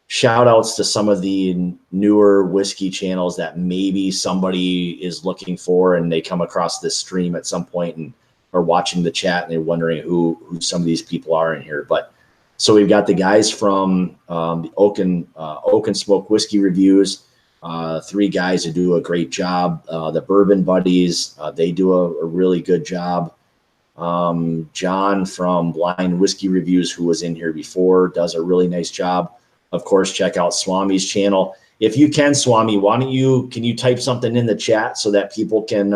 shout outs to some of the newer whiskey channels that maybe somebody is looking for, and they come across this stream at some point and are watching the chat and they're wondering who some of these people are in here. But so we've got the guys from the Oak and Smoke Whiskey Reviews. 3 guys who do a great job. The Bourbon Buddies, they do a really good job. John from Blind Whiskey Reviews, who was in here before, does a really nice job. Of course, check out Swami's channel. If you can, Swami, can you type something in the chat so that people can,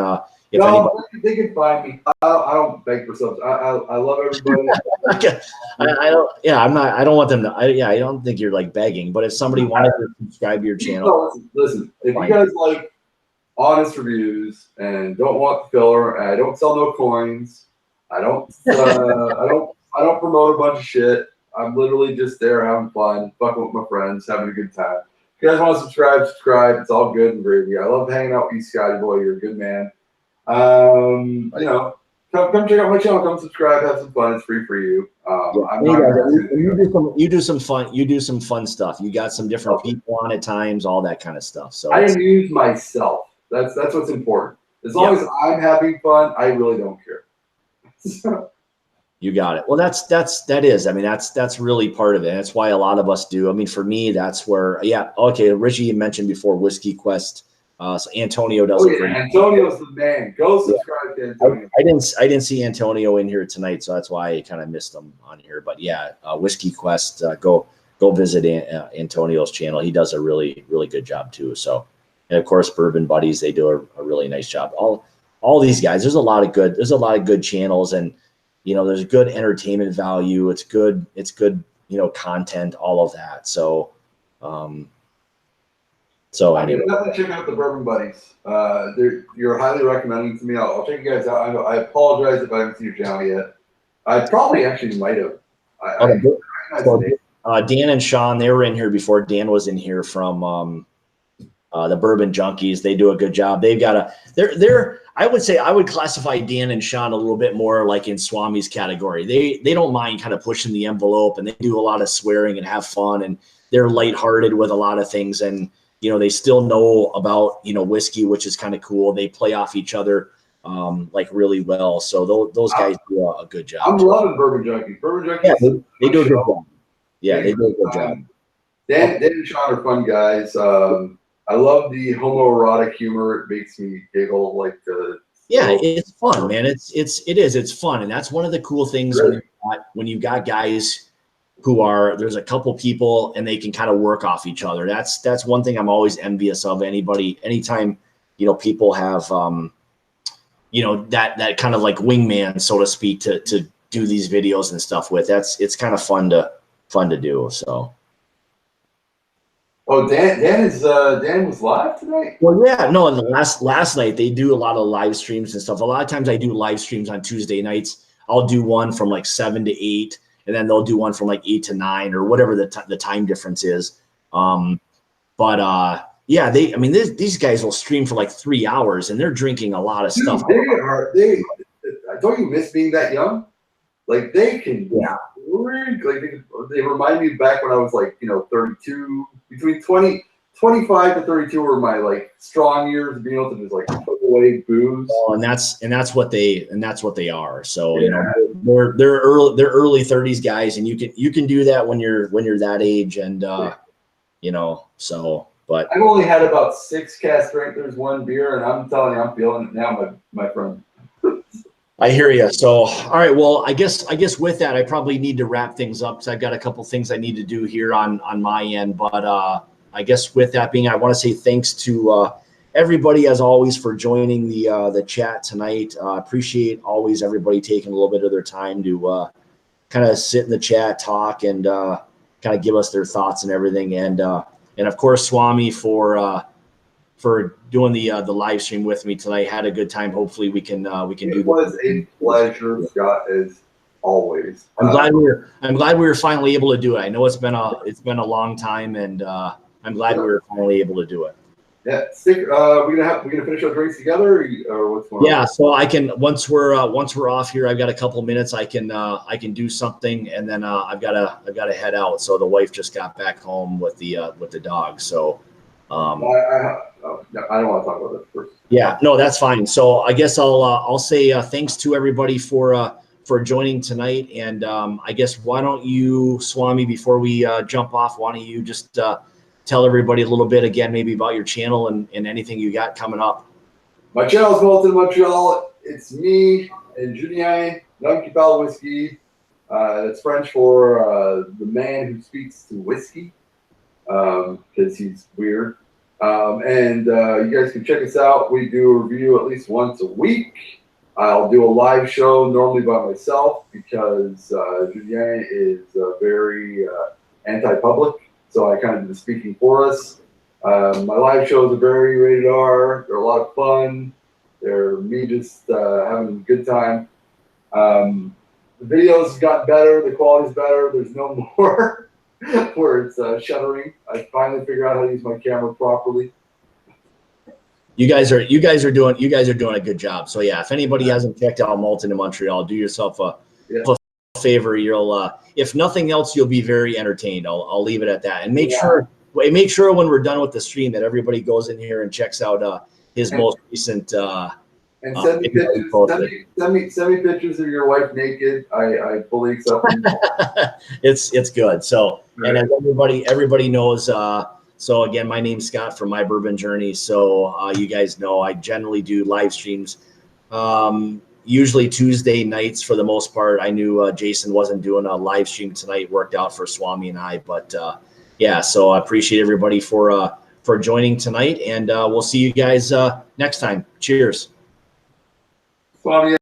they can find me. I don't beg for subs. I love everybody. I don't want them to. I don't think you're like begging. But if somebody wanted to subscribe to your channel, listen. If you guys like honest reviews and don't want the filler, and I don't sell no coins. I don't promote a bunch of shit. I'm literally just there having fun, fucking with my friends, having a good time. If you guys want to subscribe. It's all good and gravy. I love hanging out with you, Scotty boy. You're a good man. Come check out my channel. Come subscribe. Have some fun. It's free for you. You do some fun stuff. You got some different people on at times, all that kind of stuff. So I amuse myself. That's what's important. As long as I'm having fun, I really don't care. You got it. Well, that is. I mean, that's really part of it. That's why a lot of us do. I mean, for me, that's where. Yeah. Okay. Richie, you mentioned before Whiskey Quest. So Antonio does it. Antonio's the man. Go subscribe to Antonio. I didn't see Antonio in here tonight, so that's why I kind of missed him on here. But yeah, Whiskey Quest. Go visit Antonio's channel. He does a really good job too. So, and of course, Bourbon Buddies, they do a really nice job. All these guys. There's a lot of good channels, and there's good entertainment value. It's good content, all of that. So. Anyway, check out the Bourbon Buddies. You're highly recommending to me. I'll check you guys out. I apologize if I haven't seen your channel yet. I probably actually might have. Dan and Sean, they were in here before. Dan was in here from the Bourbon Junkies. They do a good job. They've got I would say I would classify Dan and Sean a little bit more like in Swami's category. They don't mind kind of pushing the envelope, and they do a lot of swearing and have fun, and they're lighthearted with a lot of things, and they still know about whiskey, which is kind of cool. They play off each other like really well. So those guys do a good job. I'm loving Bourbon Junkies. Bourbon Junkies. Yeah, they do a good job. Yeah, they do a good job. Dan and Sean are fun guys. I love the homoerotic humor. It makes me giggle like the. Yeah, it's fun, man. It's fun, and that's one of the cool things when you've got guys who there's a couple people and they can kind of work off each other. That's one thing I'm always envious of. Anytime people have that kind of like wingman, so to speak, to do these videos and stuff with. It's kind of fun to do. So. Oh, Dan was live tonight? Well, yeah, no, and the last night they do a lot of live streams and stuff. A lot of times I do live streams on Tuesday nights. I'll do one from like 7 to 8, and then they'll do one from like 8 to 9 or whatever the time difference is. Yeah, these guys will stream for like 3 hours and they're drinking a lot of stuff. They don't you miss being that young? Like they can drink, like they remind me back when I was like, 32, between 25 to 32 were my like strong years of being able to just like put away booze. Oh, and that's what they are. So they're early 30s guys, and you can do that when you're that age, and so. But I've only had about 6 cast strengtheners, 1 beer, and I'm telling you, I'm feeling it now, my friend. I hear you. So, all right. Well, I guess with that, I probably need to wrap things up because I've got a couple things I need to do here on my end. But I guess with that being, I want to say thanks to everybody as always for joining the chat tonight. Appreciate always everybody taking a little bit of their time to kind of sit in the chat, talk, and kind of give us their thoughts and everything. And of course, Swami for doing the live stream with me tonight. Had a good time. Hopefully we can do. It was a pleasure, Scott, as always. I'm glad we were finally able to do it. I know it's been a long time, and I'm glad we were finally able to do it. Yeah, we're gonna finish our drinks together, or what's going on? Yeah, so I can once we're off here, I've got a couple minutes. I can do something, and then I've got to head out. So the wife just got back home with the dog. So. I don't want to talk about that first. Yeah, no, that's fine. So I guess I'll say thanks to everybody for joining tonight, and I guess why don't you, Swami, before we jump off, why don't you just tell everybody a little bit again, maybe about your channel and anything you got coming up. My channel is Malted in Montreal. It's me and Julien, Untitled Whiskey. It's French for the man who speaks to whiskey, because he's weird. And you guys can check us out. We do a review at least once a week. I'll do a live show normally by myself because Julien is very anti-public, so I kind of do the speaking for us. My live shows are very rated R. They're a lot of fun. They're me just having a good time. The videos have gotten better. The quality's better. There's no more where it's shuddering. I finally figured out how to use my camera properly. You guys are doing a good job. So yeah, if anybody hasn't checked out Malted in Montreal, do yourself a favor. You'll if nothing else, you'll be very entertained. I'll leave it at that. And make sure when we're done with the stream that everybody goes in here and checks out his most recent. And send me pictures. Send me pictures of your wife naked. I fully accept them. It's good. So right. And as everybody knows. So again, my name's Scott from My Bourbon Journey. So you guys know I generally do live streams, usually Tuesday nights for the most part. I knew Jason wasn't doing a live stream tonight. Worked out for Swami and I, but yeah. So I appreciate everybody for joining tonight, and we'll see you guys next time. Cheers. Swami.